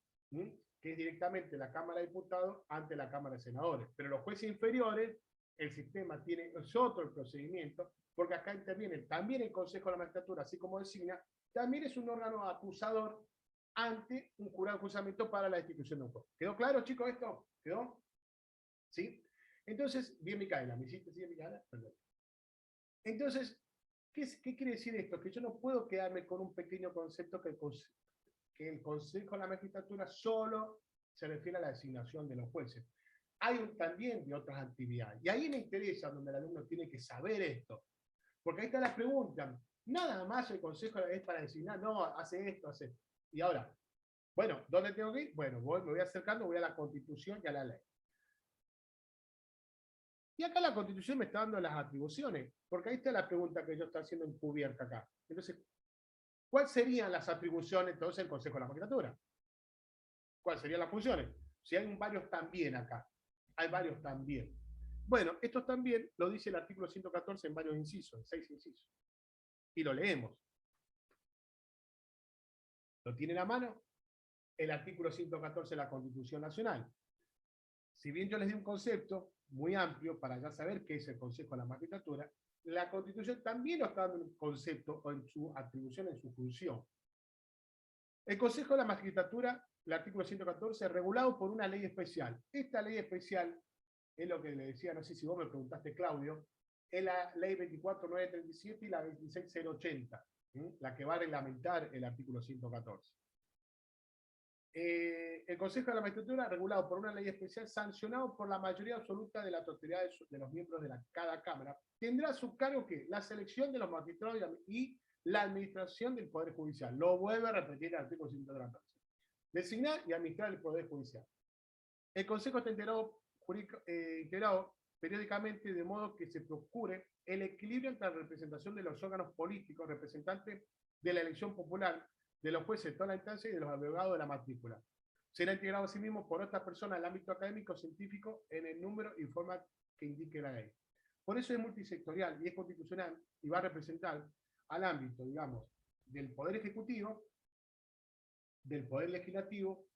que es directamente la Cámara de Diputados ante la Cámara de Senadores. Pero los jueces inferiores, el sistema es otro el procedimiento, porque acá interviene también el Consejo de la Magistratura, así como designa, también es un órgano acusador ante un jurado de juzgamiento para la destitución de un juez. ¿Quedó claro, chicos, esto? ¿Quedó? ¿Sí? Entonces, bien, Micaela, ¿me hiciste bien, Micaela? Perdón. Entonces, ¿qué quiere decir esto? Que yo no puedo quedarme con un pequeño concepto que el Consejo de la Magistratura solo se refiere a la designación de los jueces. Hay también de otras actividades. Y ahí me interesa donde el alumno tiene que saber esto. Porque ahí está la pregunta. Nada más el Consejo es para designar, no, hace esto, hace esto. Y ahora, bueno, ¿dónde tengo que ir? Bueno, me voy acercando, voy a la Constitución y a la ley. Y acá la Constitución me está dando las atribuciones, porque ahí está la pregunta que yo estoy haciendo encubierta acá. Entonces, ¿cuáles serían las atribuciones entonces del Consejo de la Magistratura? ¿Cuáles serían las funciones? Si hay varios también acá. Hay varios también. Bueno, estos también lo dice el artículo 114 en varios incisos, en 6 incisos. Y lo leemos. ¿Lo tienen a mano? El artículo 114 de la Constitución Nacional. Si bien yo les di un concepto muy amplio para ya saber qué es el Consejo de la Magistratura, la Constitución también nos está dando un concepto en su atribución, en su función. El Consejo de la Magistratura, el artículo 114, regulado por una ley especial. Esta ley especial es lo que le decía, no sé si vos me preguntaste, Claudio, es la ley 24.937 y la 26.080, la que va a reglamentar el artículo 114. El Consejo de la Magistratura, regulado por una ley especial, sancionado por la mayoría absoluta de la totalidad de los miembros de cada Cámara, tendrá a su cargo ¿qué? La selección de los magistrados y la administración del Poder Judicial. Lo vuelve a repetir el artículo 114. Designar y administrar el Poder Judicial. El Consejo está integrado periódicamente de modo que se procure el equilibrio entre la representación de los órganos políticos, representantes de la elección popular, de los jueces de toda la instancia y de los abogados de la matrícula. Será integrado asimismo por otras personas en el ámbito académico, científico, en el número y forma que indique la ley. Por eso es multisectorial y es constitucional y va a representar al ámbito, digamos, del Poder Ejecutivo, del Poder Legislativo,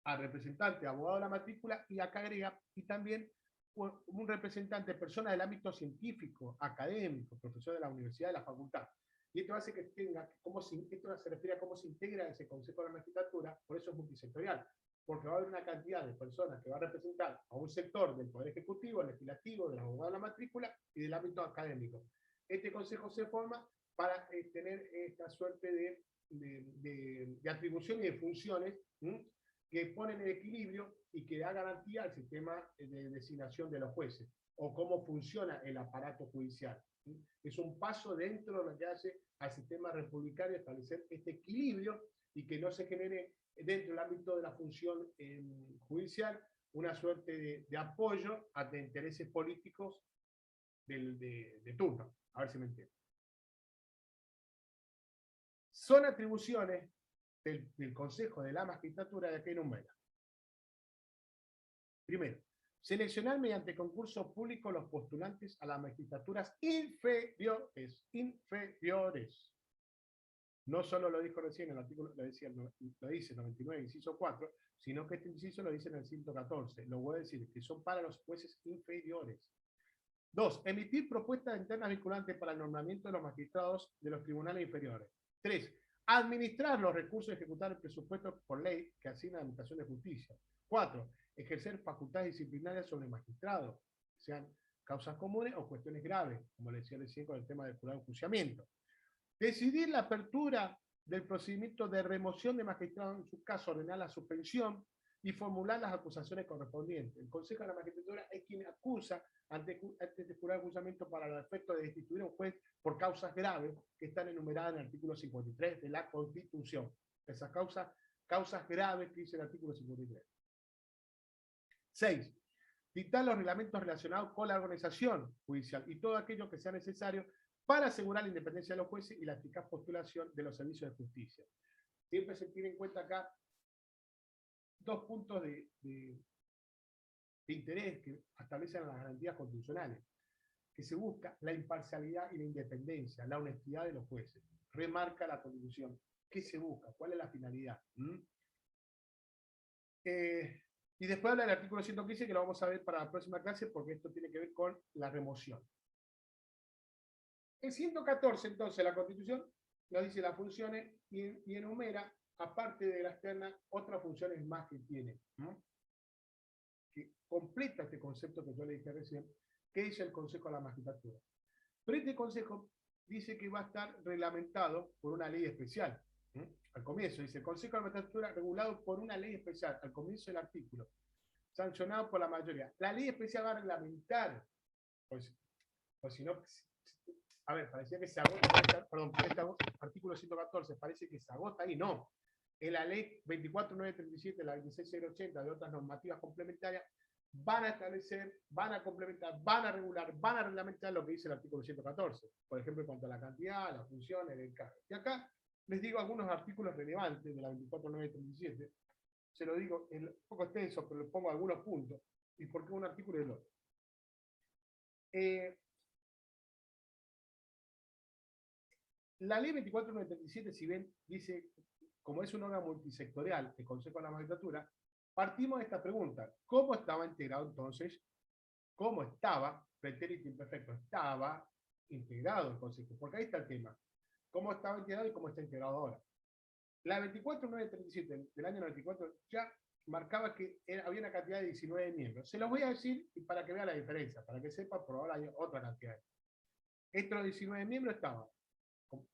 al representante, abogado de la matrícula, y acá agrega, y también un representante, persona del ámbito científico, académico, profesor de la universidad, de la facultad. Y esto hace que tenga, esto se refiere a cómo se integra ese Consejo de la Magistratura, por eso es multisectorial, porque va a haber una cantidad de personas que va a representar a un sector del Poder Ejecutivo, Legislativo, de los abogados de la matrícula y del ámbito académico. Este consejo se forma para tener esta suerte de atribuciones y de funciones que ponen el equilibrio y que da garantía al sistema de designación de los jueces, o cómo funciona el aparato judicial. Es un paso dentro de lo que hace al sistema republicano establecer este equilibrio y que no se genere dentro del ámbito de la función judicial una suerte de apoyo a intereses políticos de turno. A ver si me entienden. Son atribuciones del Consejo de la Magistratura de que enumera. Primero, seleccionar mediante concurso público los postulantes a las magistraturas inferiores. No solo lo dijo recién el artículo, lo dice el 99, inciso 4, sino que este inciso lo dice en el 114. Lo voy a decir, que son para los jueces inferiores. 2. Emitir propuestas internas vinculantes para el nombramiento de los magistrados de los tribunales inferiores. 3. Administrar los recursos y ejecutar el presupuesto por ley que asigna la Administración de Justicia. 4. Ejercer facultades disciplinarias sobre magistrados, sean causas comunes o cuestiones graves, como le decía recién con el tema del jurado de enjuiciamiento. Decidir la apertura del procedimiento de remoción de magistrados, en su caso ordenar la suspensión y formular las acusaciones correspondientes. El Consejo de la Magistratura es quien acusa ante este jurado de enjuiciamiento para los efectos de destituir a un juez por causas graves que están enumeradas en el artículo 53 de la Constitución. Esas causas graves que dice el artículo 53. 6. Dictar los reglamentos relacionados con la organización judicial y todo aquello que sea necesario para asegurar la independencia de los jueces y la eficaz postulación de los servicios de justicia. Siempre se tiene en cuenta acá dos puntos de interés que establecen las garantías constitucionales, que se busca la imparcialidad y la independencia, la honestidad de los jueces. Remarca la Constitución. ¿Qué se busca? ¿Cuál es la finalidad? Y después habla del artículo 115, que lo vamos a ver para la próxima clase, porque esto tiene que ver con la remoción. El 114, entonces, la Constitución nos dice las funciones y enumera, aparte de la externa, otras funciones más que tiene, que completa este concepto que yo le dije recién, que dice el Consejo de la Magistratura. Pero este Consejo dice que va a estar reglamentado por una ley especial. Al comienzo dice, el Consejo de la Magistratura regulado por una ley especial, al comienzo del artículo, sancionado por la mayoría. La ley especial va a reglamentar, pues si no, a ver, parecía que se agota, perdón, este artículo 114 parece que se agota ahí, no. En la ley 24.937, la 26.080 de otras normativas complementarias, van a establecer, van a complementar, van a regular, van a reglamentar lo que dice el artículo 114. Por ejemplo, en cuanto a la cantidad, las funciones, el cargo. Y acá les digo algunos artículos relevantes de la 24.937. Se lo digo, es un poco extenso, pero le pongo algunos puntos. ¿Y por qué un artículo y el otro? La ley 24.937, si bien dice, como es un órgano multisectorial, el Consejo de la Magistratura, partimos de esta pregunta. ¿Cómo estaba integrado entonces? ¿Cómo estaba? Pretérito imperfecto. Estaba integrado el Consejo. Porque ahí está el tema. ¿Cómo estaba integrado y cómo está integrado ahora? La 24.937 del año 94 ya marcaba que había una cantidad de 19 miembros. Se los voy a decir para que vean la diferencia, para que sepan, por ahora hay otra cantidad. Estos 19 miembros estaban,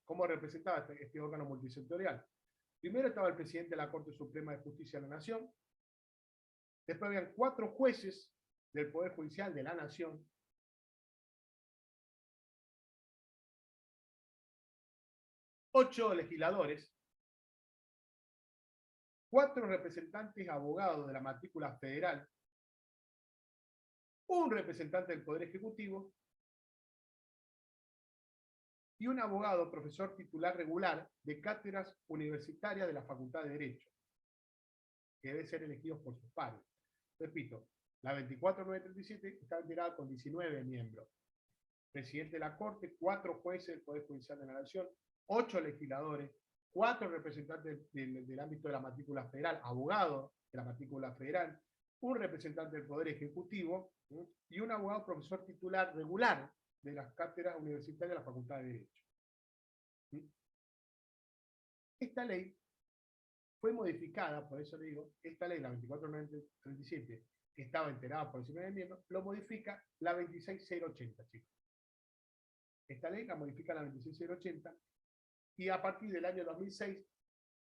¿cómo representaba este órgano multisectorial? Primero estaba el presidente de la Corte Suprema de Justicia de la Nación. Después habían 4 jueces del Poder Judicial de la Nación. 8 legisladores. 4 representantes abogados de la matrícula federal. Un representante del Poder Ejecutivo. Y un abogado, profesor titular regular de cátedras universitarias de la Facultad de Derecho, que debe ser elegidos por sus pares. Repito, la 24.937 está integrada con 19 miembros. Presidente de la Corte, 4 jueces del Poder Judicial de la Nación, 8 legisladores, 4 representantes del ámbito de la matrícula federal, abogados de la matrícula federal, un representante del Poder Ejecutivo y un abogado profesor titular regular de las cátedras universitarias de la Facultad de Derecho. Esta ley fue modificada, por eso le digo, esta ley, la 24.937, que estaba integrada por 19 miembros, lo modifica la 26.080, chicos. Esta ley la modifica la 26.080 y a partir del año 2006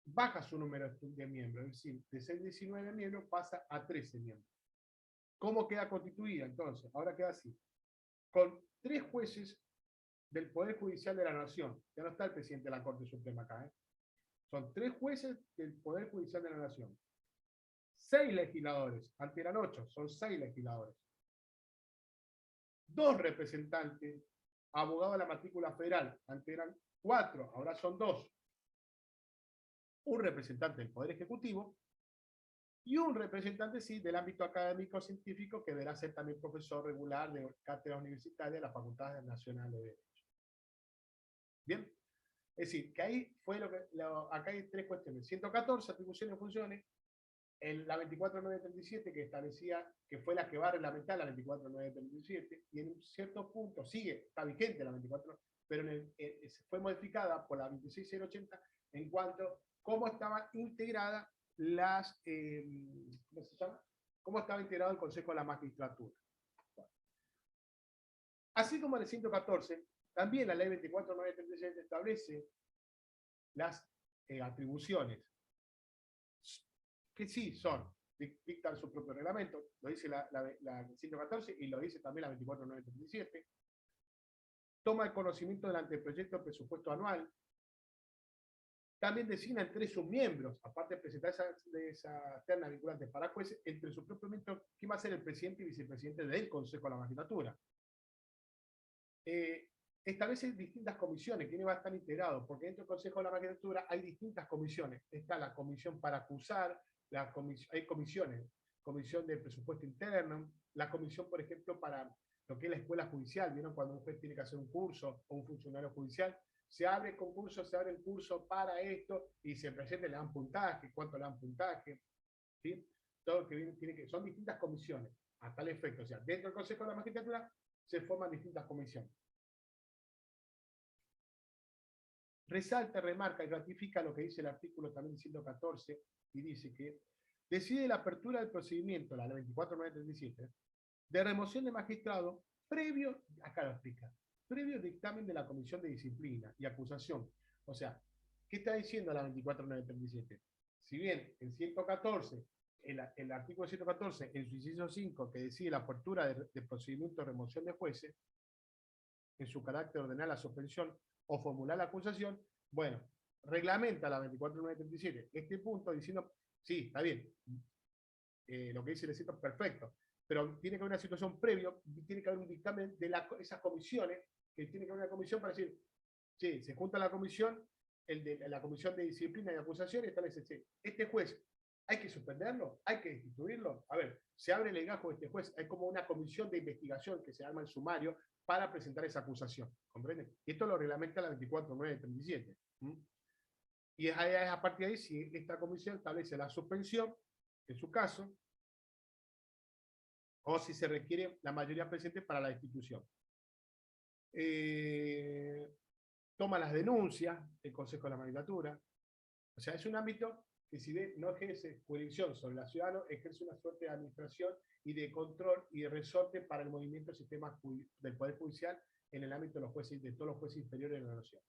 baja su número de miembros, es decir, de ser 19 miembros pasa a 13 miembros. ¿Cómo queda constituida entonces? Ahora queda así. Con 3 jueces del Poder Judicial de la Nación. Ya no está el presidente de la Corte Suprema acá. Son 3 jueces del Poder Judicial de la Nación. 6 legisladores. Antes eran 8, son 6 legisladores. 2 representantes, abogados de la matrícula federal. Antes eran 4, ahora son 2. Un representante del Poder Ejecutivo y un representante, sí, del ámbito académico-científico que deberá ser también profesor regular de cátedra universitaria de la Facultad Nacional de Derecho. Bien, es decir, que ahí fue acá hay 3 cuestiones. 114, atribuciones y funciones. la 24937 que establecía, que fue la que va a reglamentar la 24937, y en un cierto punto sigue, está vigente la 24, pero fue modificada por la 26080 en cuanto a cómo estaba integrada ¿cómo se llama? Cómo estaba integrado el Consejo de la Magistratura. Así como en el 114, también la ley 24937 establece las atribuciones que sí son, dictan su propio reglamento, lo dice la 114 y lo dice también la 24937. Toma el conocimiento del anteproyecto de presupuesto anual. También designa entre sus miembros, aparte de presentar esa terna vinculante para jueces, entre sus propios miembros, quién va a ser el presidente y vicepresidente del Consejo de la Magistratura. Establece distintas comisiones, quiénes va a estar integrados, porque dentro del Consejo de la Magistratura hay distintas comisiones. Está la comisión para acusar, hay comisiones, comisión de presupuesto interno, la comisión, por ejemplo, para lo que es la escuela judicial, ¿vieron? Cuando un juez tiene que hacer un curso o un funcionario judicial, se abre el concurso, se abre el curso para esto y se presenta, le dan puntaje, cuánto le dan puntaje, ¿sí? Todo lo que viene, son distintas comisiones, a tal efecto. O sea, dentro del Consejo de la Magistratura se forman distintas comisiones. Resalta, remarca y ratifica lo que dice el artículo también 114 y dice que decide la apertura del procedimiento, la 24937, de remoción de magistrado previo, acá lo explica, previo dictamen de la Comisión de Disciplina y Acusación. O sea, ¿qué está diciendo la 24937? Si bien en 114, el artículo 114, en su inciso 5, que decide la apertura de procedimiento de remoción de jueces, en su carácter ordenar la suspensión o formular la acusación, bueno, reglamenta la 24937 este punto diciendo, sí, está bien, lo que dice el CETO es perfecto, pero tiene que haber una situación previa, tiene que haber un dictamen de esas comisiones, que tiene que haber una comisión para decir, sí, se junta la comisión, la comisión de disciplina y acusación, y establece, sí, este juez, ¿hay que suspenderlo? ¿Hay que destituirlo? A ver, se abre el legajo de este juez, hay como una comisión de investigación que se arma en sumario para presentar esa acusación, ¿comprenden? Esto lo reglamenta la 24937. Y es a partir de ahí si esta comisión establece la suspensión, en su caso, o si se requiere la mayoría presente para la destitución. Toma las denuncias del Consejo de la Magistratura. O sea, es un ámbito que si bien no ejerce jurisdicción sobre la ciudadana, ejerce una suerte de administración y de control y de resorte para el movimiento del sistema del Poder Judicial en el ámbito de los jueces, de todos los jueces inferiores de la nación.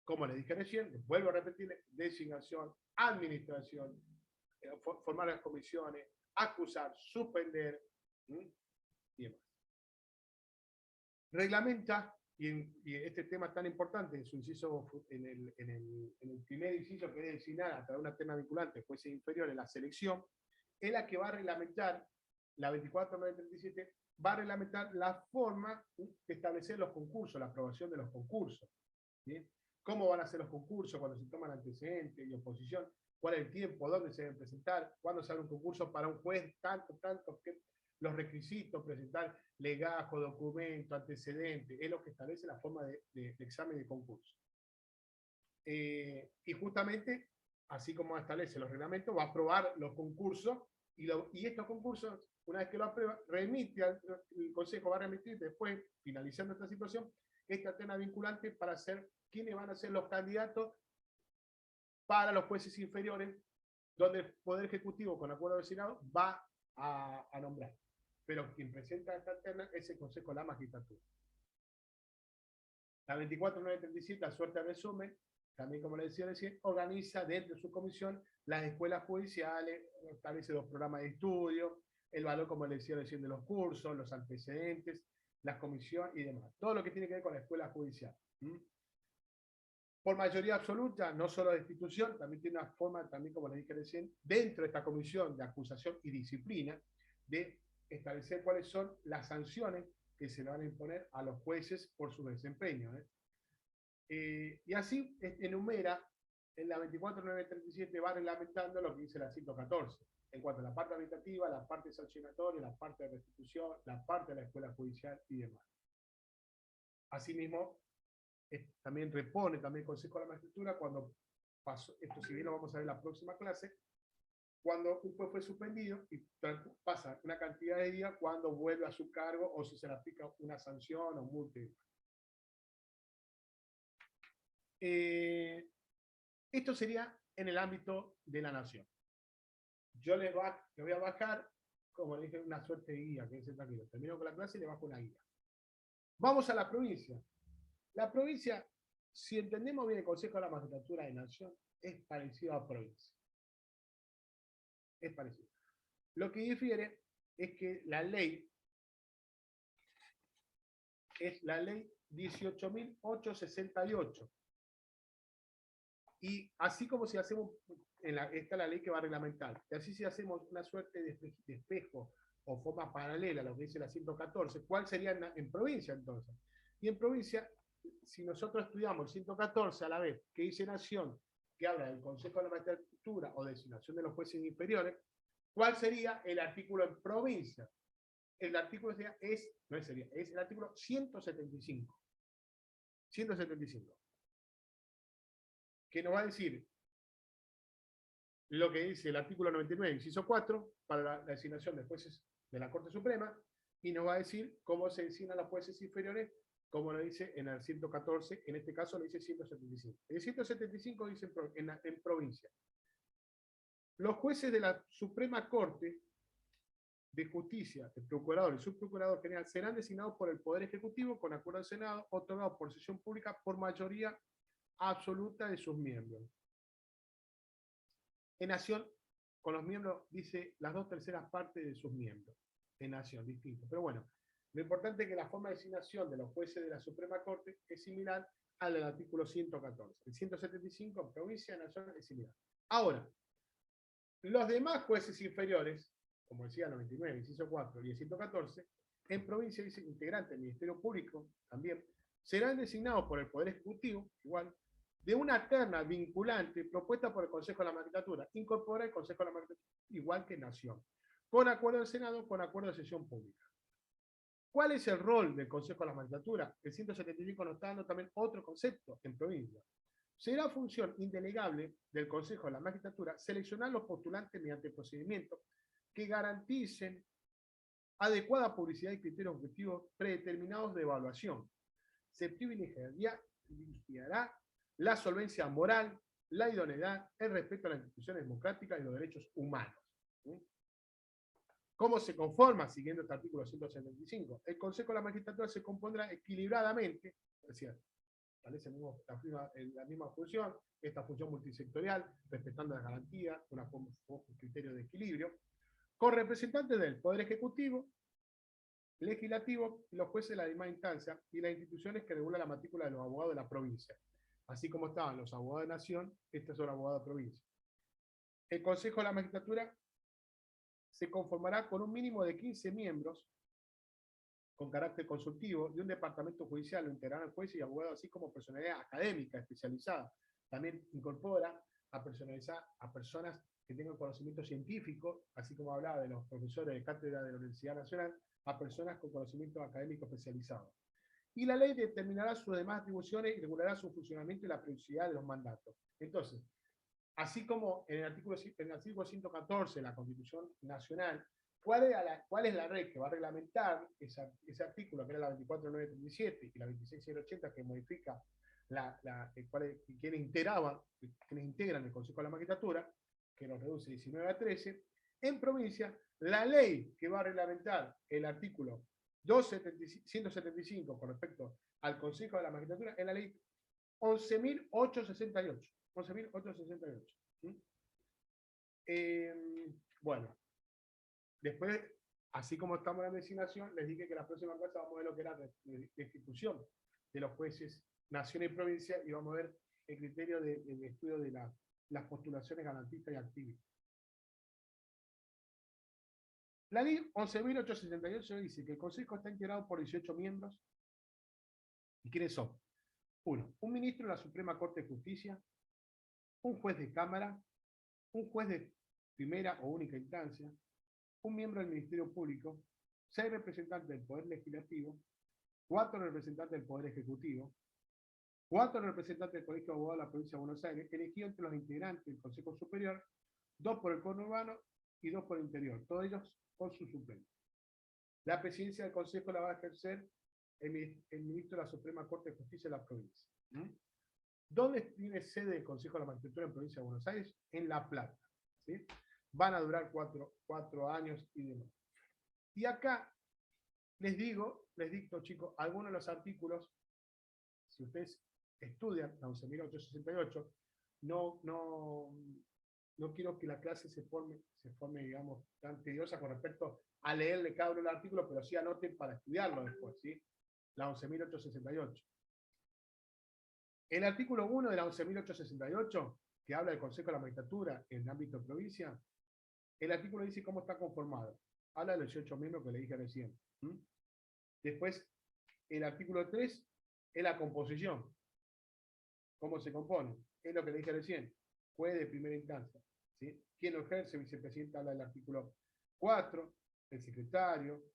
Como les dije recién, vuelvo a repetir, designación, administración, formar las comisiones, acusar, suspender, y demás. Reglamenta, y este tema tan importante en su inciso, en el primer inciso, que es designar a través de una terna vinculante jueces inferiores, la selección, es la que va a reglamentar, la 24937, va a reglamentar la forma de establecer los concursos, la aprobación de los concursos. ¿Sí? ¿Cómo van a ser los concursos cuando se toman antecedentes y oposición? ¿Cuál es el tiempo? ¿Dónde se deben presentar? ¿Cuándo se abre un concurso para un juez? Los requisitos, presentar legajo, documento, antecedente, es lo que establece la forma de examen de concurso. Y justamente, así como establece los reglamentos, va a aprobar los concursos, y estos concursos, una vez que lo aprueba, el Consejo va a remitir después, finalizando esta situación, esta terna vinculante para ser quiénes van a ser los candidatos para los jueces inferiores, donde el Poder Ejecutivo, con acuerdo del Senado, va a nombrar. Pero quien presenta esta terna es el Consejo de la Magistratura. La 24937, a suerte de resumen, también como les decía recién, organiza dentro de su comisión las escuelas judiciales, establece los programas de estudio, el valor, como les decía recién, de los cursos, los antecedentes, las comisiones y demás. Todo lo que tiene que ver con la escuela judicial. Por mayoría absoluta, no solo de destitución, también tiene una forma, también como les dije recién, dentro de esta comisión de acusación y disciplina, de establecer cuáles son las sanciones que se le van a imponer a los jueces por su desempeño. Y así enumera, en la 24937 va reglamentando lo que dice la 114, en cuanto a la parte administrativa, la parte sancionatoria, la parte de restitución, la parte de la escuela judicial y demás. Asimismo, también repone también el Consejo de la Magistratura cuando pasó, esto si bien lo vamos a ver en la próxima clase, cuando un juez fue suspendido y pasa una cantidad de días cuando vuelve a su cargo o si se le aplica una sanción o multa. Esto sería en el ámbito de la nación. Yo le voy a bajar, como le dije, una suerte de guía, que es tranquilo. Termino con la clase y le bajo una guía. Vamos a la provincia. La provincia, si entendemos bien el Consejo de la Magistratura de Nación, es parecido a provincia. Es parecido. Lo que difiere es que la ley es la ley 18.868. Y así como si hacemos, esta es la ley que va a reglamentar, y así si hacemos una suerte de espejo o forma paralela a lo que dice la 114, ¿cuál sería en provincia entonces? Y en provincia, si nosotros estudiamos el 114 a la vez, que dice Nación, que habla del Consejo de la Magistratura o designación de los jueces inferiores, ¿cuál sería el artículo en provincia? El artículo es el artículo 175. 175. Que nos va a decir lo que dice el artículo 99, inciso 4, para la designación de jueces de la Corte Suprema, y nos va a decir cómo se designan los jueces inferiores, como lo dice en el 114, en este caso lo dice 175. El 175 dice en provincia. Los jueces de la Suprema Corte de Justicia, el Procurador y el Subprocurador General, serán designados por el Poder Ejecutivo con acuerdo del Senado, otorgado por sesión pública por mayoría absoluta de sus miembros. En Nación, con los miembros, dice las 2/3 partes de sus miembros. En Nación, distinto. Pero bueno, lo importante es que la forma de designación de los jueces de la Suprema Corte es similar al del artículo 114. El 175, en provincia de Nación, es similar. Ahora, los demás jueces inferiores, como decía el 99, inciso 4 y el 114, en provincia dice integrante del Ministerio Público, también, serán designados por el Poder Ejecutivo, igual, de una terna vinculante propuesta por el Consejo de la Magistratura. Incorpora el Consejo de la Magistratura, igual que Nación. Con acuerdo del Senado, con acuerdo de sesión pública. ¿Cuál es el rol del Consejo de la Magistratura? El 175 nos está dando también otro concepto en provincia. Será función indelegable del Consejo de la Magistratura seleccionar los postulantes mediante procedimientos que garanticen adecuada publicidad y criterios objetivos predeterminados de evaluación. Se privilegiará la solvencia moral, la idoneidad, el respeto a las instituciones democráticas y los derechos humanos. ¿Cómo se conforma, siguiendo este artículo 175? El Consejo de la Magistratura se compondrá equilibradamente, es decir, establece la misma función, esta función multisectorial, respetando las garantías, un criterio de equilibrio, con representantes del Poder Ejecutivo, Legislativo y los jueces de la misma instancia y las instituciones que regulan la matrícula de los abogados de la provincia. Así como estaban los abogados de Nación, estos son abogados de provincia. El Consejo de la Magistratura se conformará con un mínimo de 15 miembros con carácter consultivo y un departamento judicial, lo integrarán jueces y abogados, así como personalidad académica especializada. También incorpora a personas que tengan conocimiento científico, así como hablaba de los profesores de cátedra de la Universidad Nacional, a personas con conocimiento académico especializado. Y la ley determinará sus demás atribuciones y regulará su funcionamiento y la periodicidad de los mandatos. Entonces, así como en el artículo 114 de la Constitución Nacional, ¿cuál es la ley que va a reglamentar ese artículo, que era la 24.937 y la 26.080, que modifica quienes integran el Consejo de la Magistratura, que nos reduce 19 a 13? En provincia, la ley que va a reglamentar el artículo 175 con respecto al Consejo de la Magistratura es la ley 11.868. 11.868. Bueno, después, así como estamos en la designación, les dije que la próxima clase vamos a ver lo que era la destitución de los jueces nación y provincia, y vamos a ver el criterio de estudio de las postulaciones garantistas y activistas. La ley 11.868 dice que el Consejo está integrado por 18 miembros. ¿Y quiénes son? 1. Un ministro de la Suprema Corte de Justicia, un juez de Cámara, un juez de primera o única instancia, un miembro del Ministerio Público, 6 representantes del Poder Legislativo, 4 representantes del Poder Ejecutivo, 4 representantes del Colegio de Abogados de la Provincia de Buenos Aires, elegidos entre los integrantes del Consejo Superior 2 por el conurbano y 2 por el interior, todos ellos con su suplente. La presidencia del Consejo la va a ejercer el ministro de la Suprema Corte de Justicia de la provincia. ¿Dónde tiene sede el Consejo de la Magistratura en Provincia de Buenos Aires? En La Plata. ¿Sí? Van a durar 4 años y demás. Y acá les dicto, chicos, algunos de los artículos, si ustedes estudian la 11.868, no quiero que la clase se forme, digamos, tan tediosa con respecto a leerle cada uno del artículo, pero sí anoten para estudiarlo después, ¿sí? La 11.868. El artículo 1 de la 11.868, que habla del Consejo de la Magistratura en el ámbito de provincia, el artículo dice cómo está conformado. Habla de los 18 miembros que le dije recién. Después, el artículo 3 es la composición. ¿Cómo se compone? Es lo que le dije recién. Juez de primera instancia. ¿Sí? ¿Quién lo ejerce? Vicepresidente habla del artículo 4, el secretario,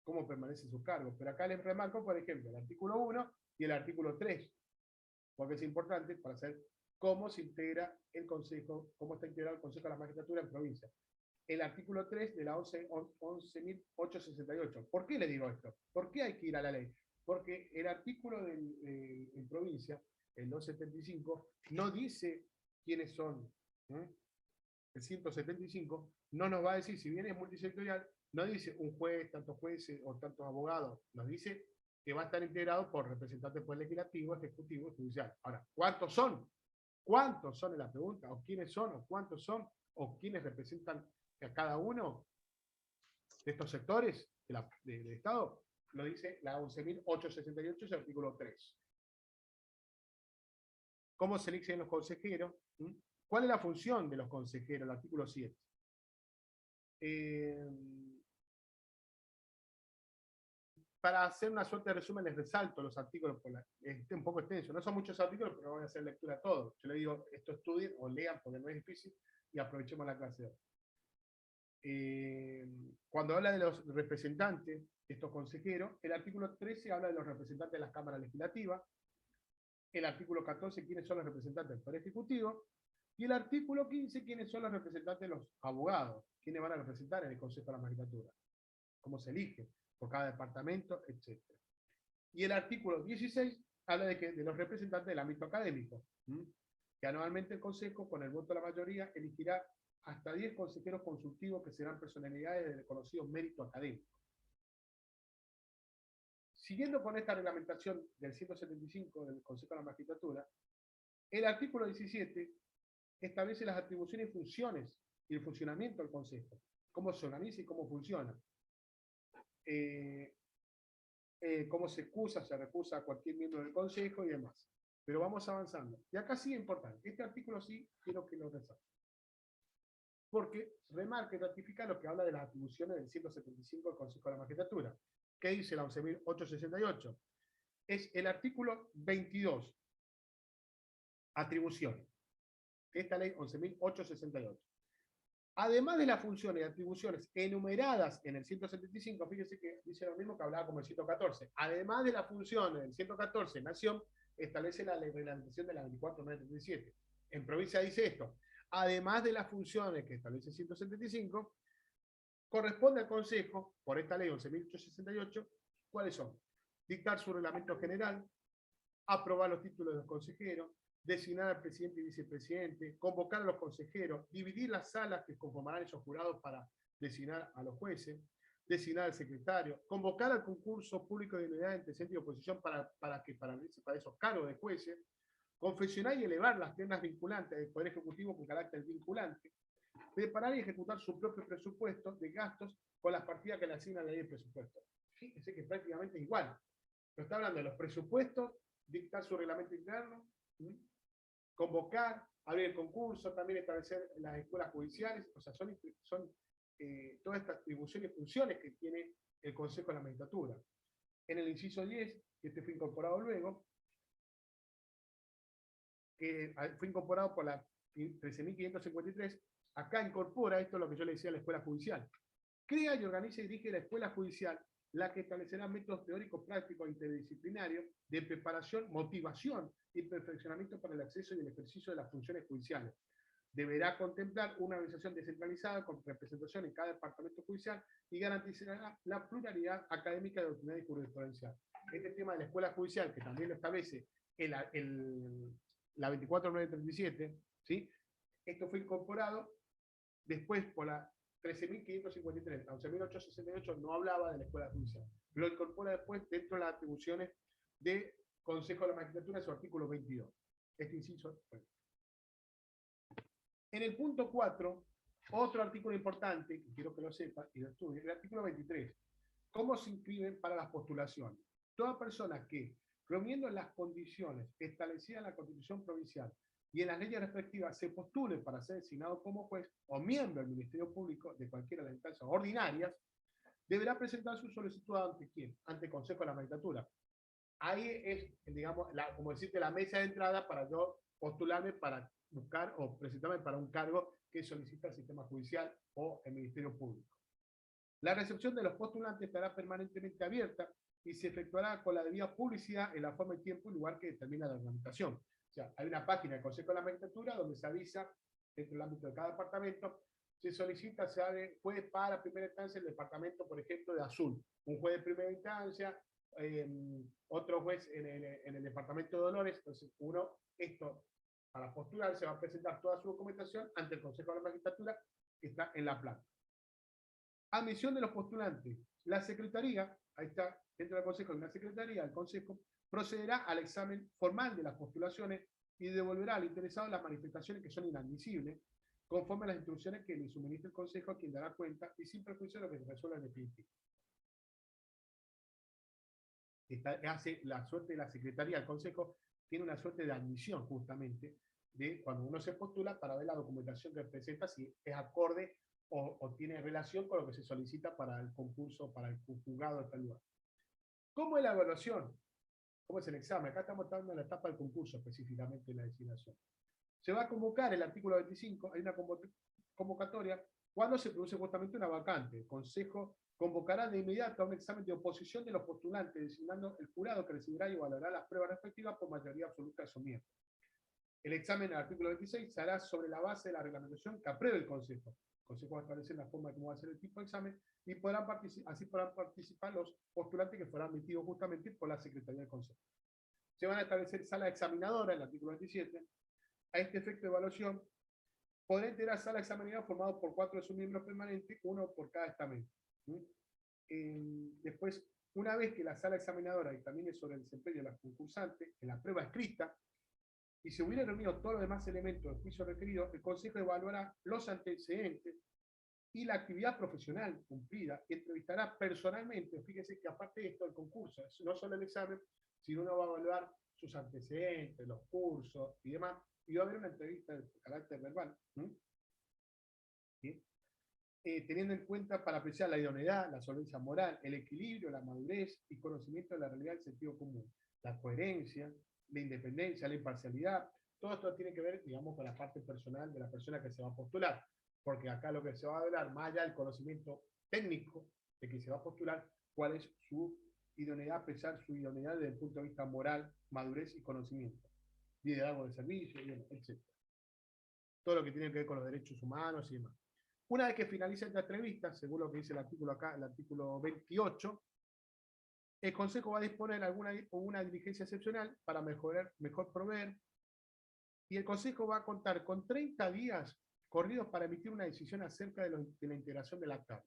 cómo permanece su cargo. Pero acá les remarco, por ejemplo, el artículo 1 y el artículo 3, porque es importante para saber cómo se integra el Consejo, cómo está integrado el Consejo de la Magistratura en provincia. El artículo 3 de la 11.868. ¿Por qué le digo esto? ¿Por qué hay que ir a la ley? Porque el artículo en provincia, el 275, no dice quiénes son. El 175 no nos va a decir, si bien es multisectorial, no dice un juez, tantos jueces o tantos abogados, nos dice que va a estar integrado por representantes del Poder Legislativo, Ejecutivo y Judicial. Ahora, ¿cuántos son? ¿Cuántos son en la pregunta? ¿O quiénes son? ¿O cuántos son? ¿O quiénes representan a cada uno de estos sectores del Estado? Lo dice la 11.868, es el artículo 3. ¿Cómo se eligen los consejeros? ¿Cuál es la función de los consejeros? El artículo 7. Para hacer una suerte de resumen, les resalto los artículos, es un poco extenso. No son muchos artículos, pero voy a hacer lectura a todos. Yo les digo, esto estudien o lean, porque no es difícil, y aprovechemos la clase de hoy. Cuando habla de los representantes, estos consejeros, el artículo 13 habla de los representantes de las cámaras legislativas, el artículo 14, quiénes son los representantes del Poder Ejecutivo, y el artículo 15, quiénes son los representantes de los abogados, quiénes van a representar en el Consejo de la Magistratura, cómo se elige, por cada departamento, etc. Y el artículo 16 habla de los representantes del ámbito académico, que anualmente el Consejo, con el voto de la mayoría, elegirá hasta 10 consejeros consultivos que serán personalidades de reconocidos méritos académicos. Siguiendo con esta reglamentación del 175 del Consejo de la Magistratura, el artículo 17 establece las atribuciones y funciones y el funcionamiento del Consejo, cómo se organiza y cómo funciona. Cómo se recusa a cualquier miembro del Consejo y demás. Pero vamos avanzando. Y acá sí es importante. Este artículo sí quiero que lo resalte. Porque remarca y ratifica lo que habla de las atribuciones del 175 del Consejo de la Magistratura. ¿Qué dice la 11.868? Es el artículo 22. Atribuciones. Esta ley 11.868. Además de las funciones y atribuciones enumeradas en el 175, fíjense que dice lo mismo que hablaba como el 114. Además de las funciones del 114, Nación establece la reglamentación de la 24.937. En provincia dice esto. Además de las funciones que establece el 175, corresponde al Consejo, por esta ley 11.868, ¿cuáles son? Dictar su reglamento general, aprobar los títulos de los consejeros, designar al presidente y vicepresidente, convocar a los consejeros, dividir las salas que conformarán esos jurados para designar a los jueces, designar al secretario, convocar al concurso público de unidad entre centro y oposición para esos cargos de jueces, confeccionar y elevar las ternas vinculantes del Poder Ejecutivo con carácter vinculante, preparar y ejecutar su propio presupuesto de gastos con las partidas que le asigna la ley de presupuesto. Fíjense que prácticamente igual. Pero está hablando de los presupuestos, dictar su reglamento interno, convocar, abrir el concurso, también establecer las escuelas judiciales, o sea, son todas estas atribuciones y funciones que tiene el Consejo de la Magistratura. En el inciso 10, que este fue incorporado luego, que fue incorporado por la 13.553, acá incorpora esto lo que yo le decía a la escuela judicial. Crea y organiza y dirige la escuela judicial, la que establecerá métodos teóricos, prácticos e interdisciplinarios de preparación, motivación y perfeccionamiento para el acceso y el ejercicio de las funciones judiciales, deberá contemplar una organización descentralizada con representación en cada departamento judicial y garantizará la pluralidad académica, doctrinal y jurisprudencial. Este tema de la escuela judicial, que también lo establece la 24937, ¿sí? Esto fue incorporado después por la 13.553, la 11.868 no hablaba de la escuela judicial, lo incorpora después dentro de las atribuciones del Consejo de la Magistratura en su artículo 22. Este inciso. En el punto 4, otro artículo importante, que quiero que lo sepa y lo estudie, el artículo 23. ¿Cómo se inscriben para las postulaciones? Toda persona que, reuniendo las condiciones establecidas en la Constitución Provincial y en las leyes respectivas, se postule para ser designado como juez o miembro del Ministerio Público de cualquiera de las instancias ordinarias, deberá presentar su solicitud ante ¿quién? Ante el Consejo de la Magistratura. Ahí es, digamos, como decirte, la mesa de entrada para yo postularme para buscar o presentarme para un cargo que solicita el sistema judicial o el Ministerio Público. La recepción de los postulantes estará permanentemente abierta y se efectuará con la debida publicidad en la forma y tiempo y lugar que determina la reglamentación. O sea, hay una página del Consejo de la Magistratura donde se avisa, dentro del ámbito de cada departamento, se solicita, se abre juez para primera instancia el departamento, por ejemplo, de Azul. Un juez de primera instancia, otro juez en el departamento de Dolores. Entonces, para postular, se va a presentar toda su documentación ante el Consejo de la Magistratura, que está en La Plata. Admisión de los postulantes. La Secretaría, ahí está, dentro del Consejo, la Secretaría del Consejo procederá al examen formal de las postulaciones y devolverá al interesado las manifestaciones que son inadmisibles, conforme a las instrucciones que le suministre el Consejo, a quien dará cuenta y sin perjuicio de lo que se resuelva en definitivo. Hace la suerte de la Secretaría del Consejo, tiene una suerte de admisión justamente de cuando uno se postula para ver la documentación que presenta, si es acorde o tiene relación con lo que se solicita para el concurso, para el juzgado de tal lugar. ¿Cómo es la evaluación? ¿Cómo es el examen? Acá estamos hablando de la etapa del concurso, específicamente en la designación. Se va a convocar el artículo 25, hay una convocatoria, cuando se produce justamente una vacante. El Consejo convocará de inmediato a un examen de oposición de los postulantes, designando el jurado que recibirá y evaluará las pruebas respectivas por mayoría absoluta de sus miembros. El examen del artículo 26 se hará sobre la base de la reglamentación que apruebe el Consejo. El Consejo va a establecer la forma de cómo va a ser el tipo de examen y así podrán participar los postulantes que fueran admitidos justamente por la Secretaría del Consejo. Se van a establecer salas examinadoras, el artículo 27. A este efecto de evaluación, podrá integrar sala examinadora formada por 4 de sus miembros permanentes, uno por cada estamento. Después, una vez que la sala examinadora dictamine sobre el desempeño de las concursantes en la prueba escrita, y se hubieran reunido todos los demás elementos del juicio requerido, el Consejo evaluará los antecedentes y la actividad profesional cumplida y entrevistará personalmente. Fíjese que aparte de esto, el concurso, no solo el examen, sino uno va a evaluar sus antecedentes, los cursos y demás, y va a haber una entrevista de carácter verbal. ¿Sí? Teniendo en cuenta para apreciar la idoneidad, la solvencia moral, el equilibrio, la madurez y conocimiento de la realidad del sentido común, la coherencia, la independencia, la imparcialidad. Todo esto tiene que ver, digamos, con la parte personal de la persona que se va a postular, porque acá lo que se va a hablar, más allá del conocimiento técnico de que se va a postular, cuál es su idoneidad, apreciar su idoneidad desde el punto de vista moral, madurez y conocimiento, liderazgo de servicio, etc. Todo lo que tiene que ver con los derechos humanos y demás. Una vez que finalice esta entrevista, según lo que dice el artículo acá, el artículo 28, el Consejo va a disponer una diligencia excepcional para mejor proveer, y el Consejo va a contar con 30 días corridos para emitir una decisión acerca de la integración de la terna.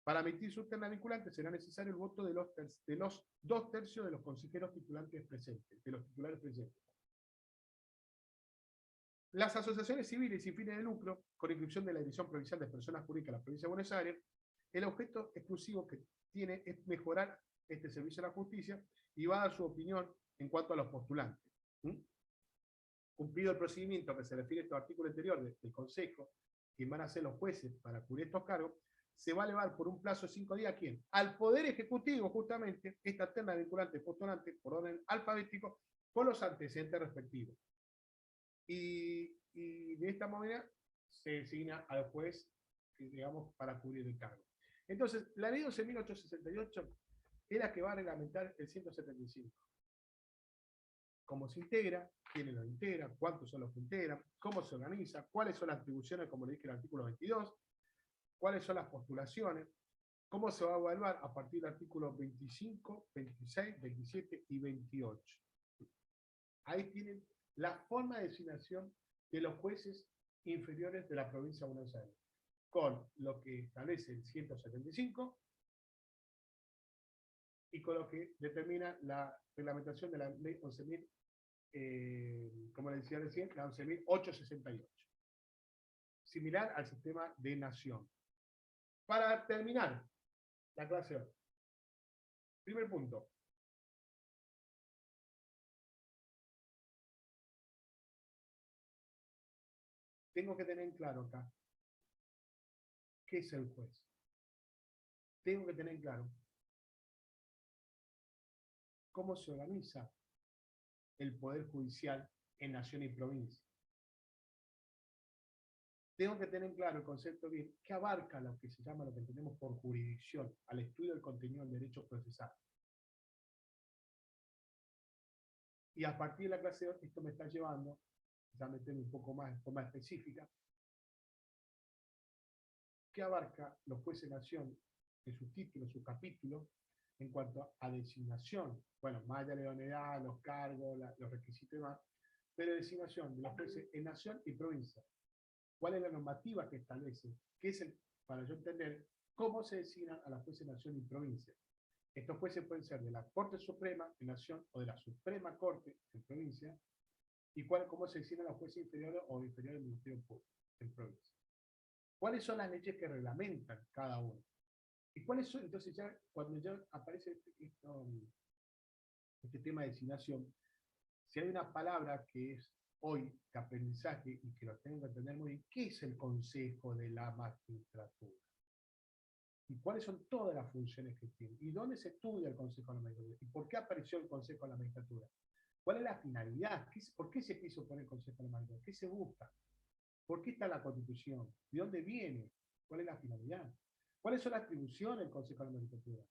Para emitir su terna vinculante será necesario el voto de los 2/3 de los consejeros titulantes presentes, de los titulares presentes. Las asociaciones civiles sin fines de lucro, con inscripción de la Dirección Provincial de Personas Jurídicas de la Provincia de Buenos Aires, el objeto exclusivo que tiene es mejorar este servicio a la justicia y va a dar su opinión en cuanto a los postulantes. Cumplido el procedimiento que se refiere a este artículo anterior del Consejo, quien van a ser los jueces para cubrir estos cargos, se va a elevar por un plazo de 5 días, ¿a quién? Al Poder Ejecutivo, justamente, esta terna vinculante postulante por orden alfabético, con los antecedentes respectivos. Y de esta manera se designa al juez, digamos, para cubrir el cargo. Entonces, la ley 12.868 es la que va a reglamentar el 175. cómo se integra, quiénes lo integran, cuántos son los que integran, cómo se organiza, cuáles son las atribuciones, como le dije en el artículo 22, cuáles son las postulaciones, cómo se va a evaluar a partir del artículo 25, 26, 27 y 28. Ahí tienen la forma de designación de los jueces inferiores de la provincia de Buenos Aires, con lo que establece el 175 y con lo que determina la reglamentación de la ley 11.000, como le decía recién, la 11.868. Similar al sistema de nación. Para terminar la clase hoy, primer punto. Tengo que tener en claro acá qué es el juez. Tengo que tener en claro cómo se organiza el Poder Judicial en nación y provincia. Tengo que tener en claro el concepto bien, que abarca lo que se llama, lo que entendemos por jurisdicción, al estudio del contenido del derecho procesal. Y a partir de la clase de hoy, esto me está llevando, ya meterme un poco más, en forma específica, que abarca los jueces de nación en sus títulos, sus capítulos, en cuanto a designación, bueno, más allá de la idoneidad, los cargos, los requisitos y demás, pero designación de los jueces en nación y provincia. ¿Cuál es la normativa que establece? ¿Qué es para yo entender cómo se designan a los jueces de nación y provincia? Estos jueces pueden ser de la Corte Suprema en nación o de la Suprema Corte en provincia, y cómo se designan los jueces inferiores o inferiores del Ministerio Público en provincia. ¿Cuáles son las leyes que reglamentan cada uno? ¿Y cuáles son? Entonces, ya cuando ya aparece este tema de designación, si hay una palabra que es hoy de aprendizaje y que lo tengo que entender muy bien, ¿qué es el Consejo de la Magistratura? ¿Y cuáles son todas las funciones que tiene? ¿Y dónde se estudia el Consejo de la Magistratura? ¿Y por qué apareció el Consejo de la Magistratura? ¿Cuál es la finalidad? ¿Por qué se quiso poner el Consejo de la Magistratura? ¿Qué se busca? ¿Por qué está la Constitución? ¿De dónde viene? ¿Cuál es la finalidad? ¿Cuáles son las atribuciones del Consejo de la Magistratura?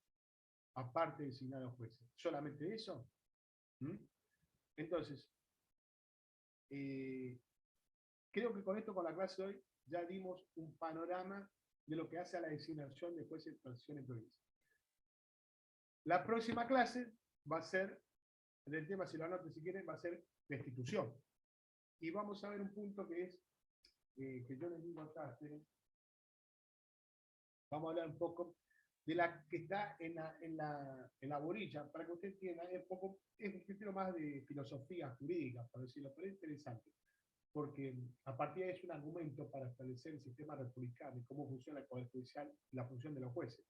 Aparte de designar a los jueces. ¿Solamente eso? Entonces, creo que con esto, con la clase de hoy, ya dimos un panorama de lo que hace a la designación de jueces de transición en provincia. La próxima clase va a ser, el tema, si lo anoten si quieren, va a ser destitución. Y vamos a ver un punto que es, que yo les digo acá, esperen. Vamos a hablar un poco de la que está en la borilla, para que usted entienda, es un criterio más de filosofía jurídica, por decirlo, pero es interesante, porque a partir de ahí es un argumento para establecer el sistema republicano y cómo funciona el Poder Judicial y la función de los jueces.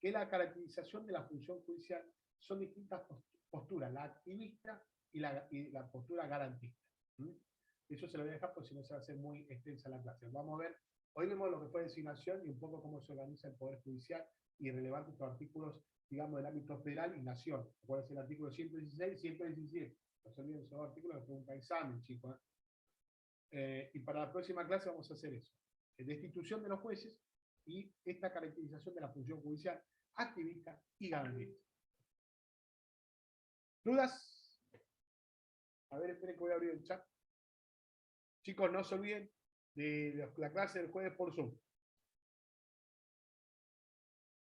Que la caracterización de la función judicial son distintas posturas, la activista y la postura garantista. Eso se lo voy a dejar porque si no se va a hacer muy extensa la clase. Vamos a ver, hoy vemos lo que fue designación y un poco cómo se organiza el Poder Judicial y relevantes los artículos, digamos, del ámbito federal y nación. Acuérdense el artículo 116 y 117. No se olviden esos artículos, fue un examen, chicos. Y para la próxima clase vamos a hacer eso. Destitución de los jueces y esta caracterización de la función judicial activista y garantista. ¿Dudas? A ver, esperen que voy a abrir el chat. Chicos, no se olviden de la clase del jueves por Zoom.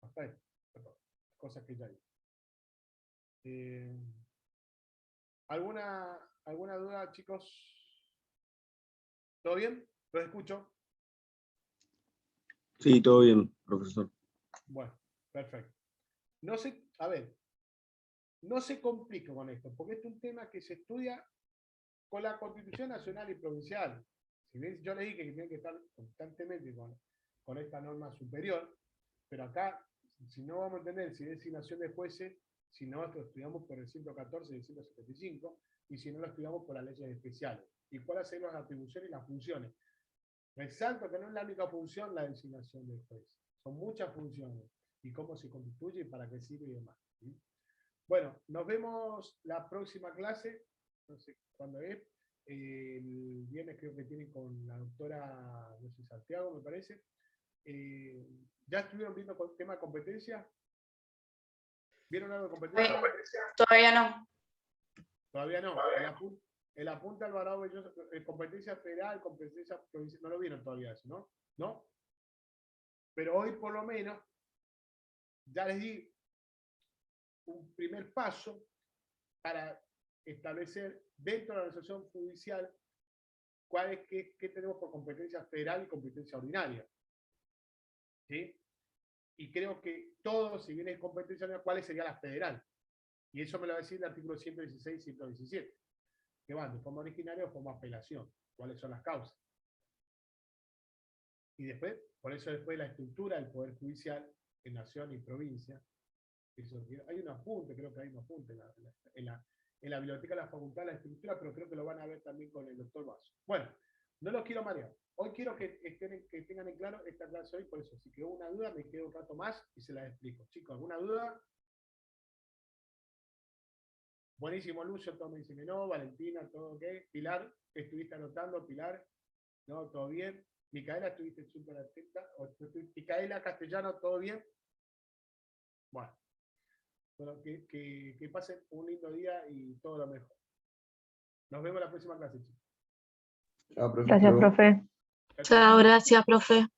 Hasta ahí. Cosas que ya hay. ¿Alguna duda, chicos? ¿Todo bien? ¿Los escucho? Sí, todo bien, profesor. Bueno, perfecto. No se complique con esto, porque este es un tema que se estudia con la Constitución Nacional y Provincial. Si bien yo le dije que tienen que estar constantemente con esta norma superior, pero acá, si no vamos a entender si es designación de jueces, si no lo estudiamos por el 114 y el 175, y si no lo estudiamos por las leyes especiales. ¿Y cuáles son las atribuciones y las funciones? Resalto que no es la única función la designación del juez. Son muchas funciones. Y cómo se constituye y para qué sirve y demás. ¿Sí? Bueno, nos vemos la próxima clase. No sé cuándo es. El viernes creo que tienen con la doctora, no sé, Santiago, me parece. ¿Ya estuvieron viendo el tema de competencia? ¿Vieron algo de competencia? Todavía no. Todavía no. El apunte Alvarado Belloso, competencia federal, competencia provincial, no lo vieron todavía eso, ¿no? ¿No? Pero hoy por lo menos ya les di un primer paso para establecer dentro de la organización judicial qué tenemos por competencia federal y competencia ordinaria. ¿Sí? Y creo que todo, si bien es competencia ordinaria, ¿cuál sería la federal? Y eso me lo va a decir el artículo 116 y 117. Que van de forma originaria o forma apelación. ¿Cuáles son las causas? Y después, por eso después la estructura del Poder Judicial en nación y provincia. Hay un apunte, creo que hay un apunte en la biblioteca de la facultad, la estructura, pero creo que lo van a ver también con el doctor Vaso. Bueno, no los quiero marear. Hoy quiero que tengan en claro esta clase hoy, por eso, si quedó una duda, me quedo un rato más y se las explico. Chicos, ¿alguna duda? Buenísimo, Lucio, todo me dice que no. Valentina, todo ok. Pilar, ¿estuviste anotando? Pilar, ¿no? ¿Todo bien? Micaela, ¿estuviste súper atenta? Micaela Castellano, ¿todo bien? Bueno, que pasen un lindo día y todo lo mejor. Nos vemos en la próxima clase, chicos. Chao, profe. Gracias, profe. Chao, gracias, profe.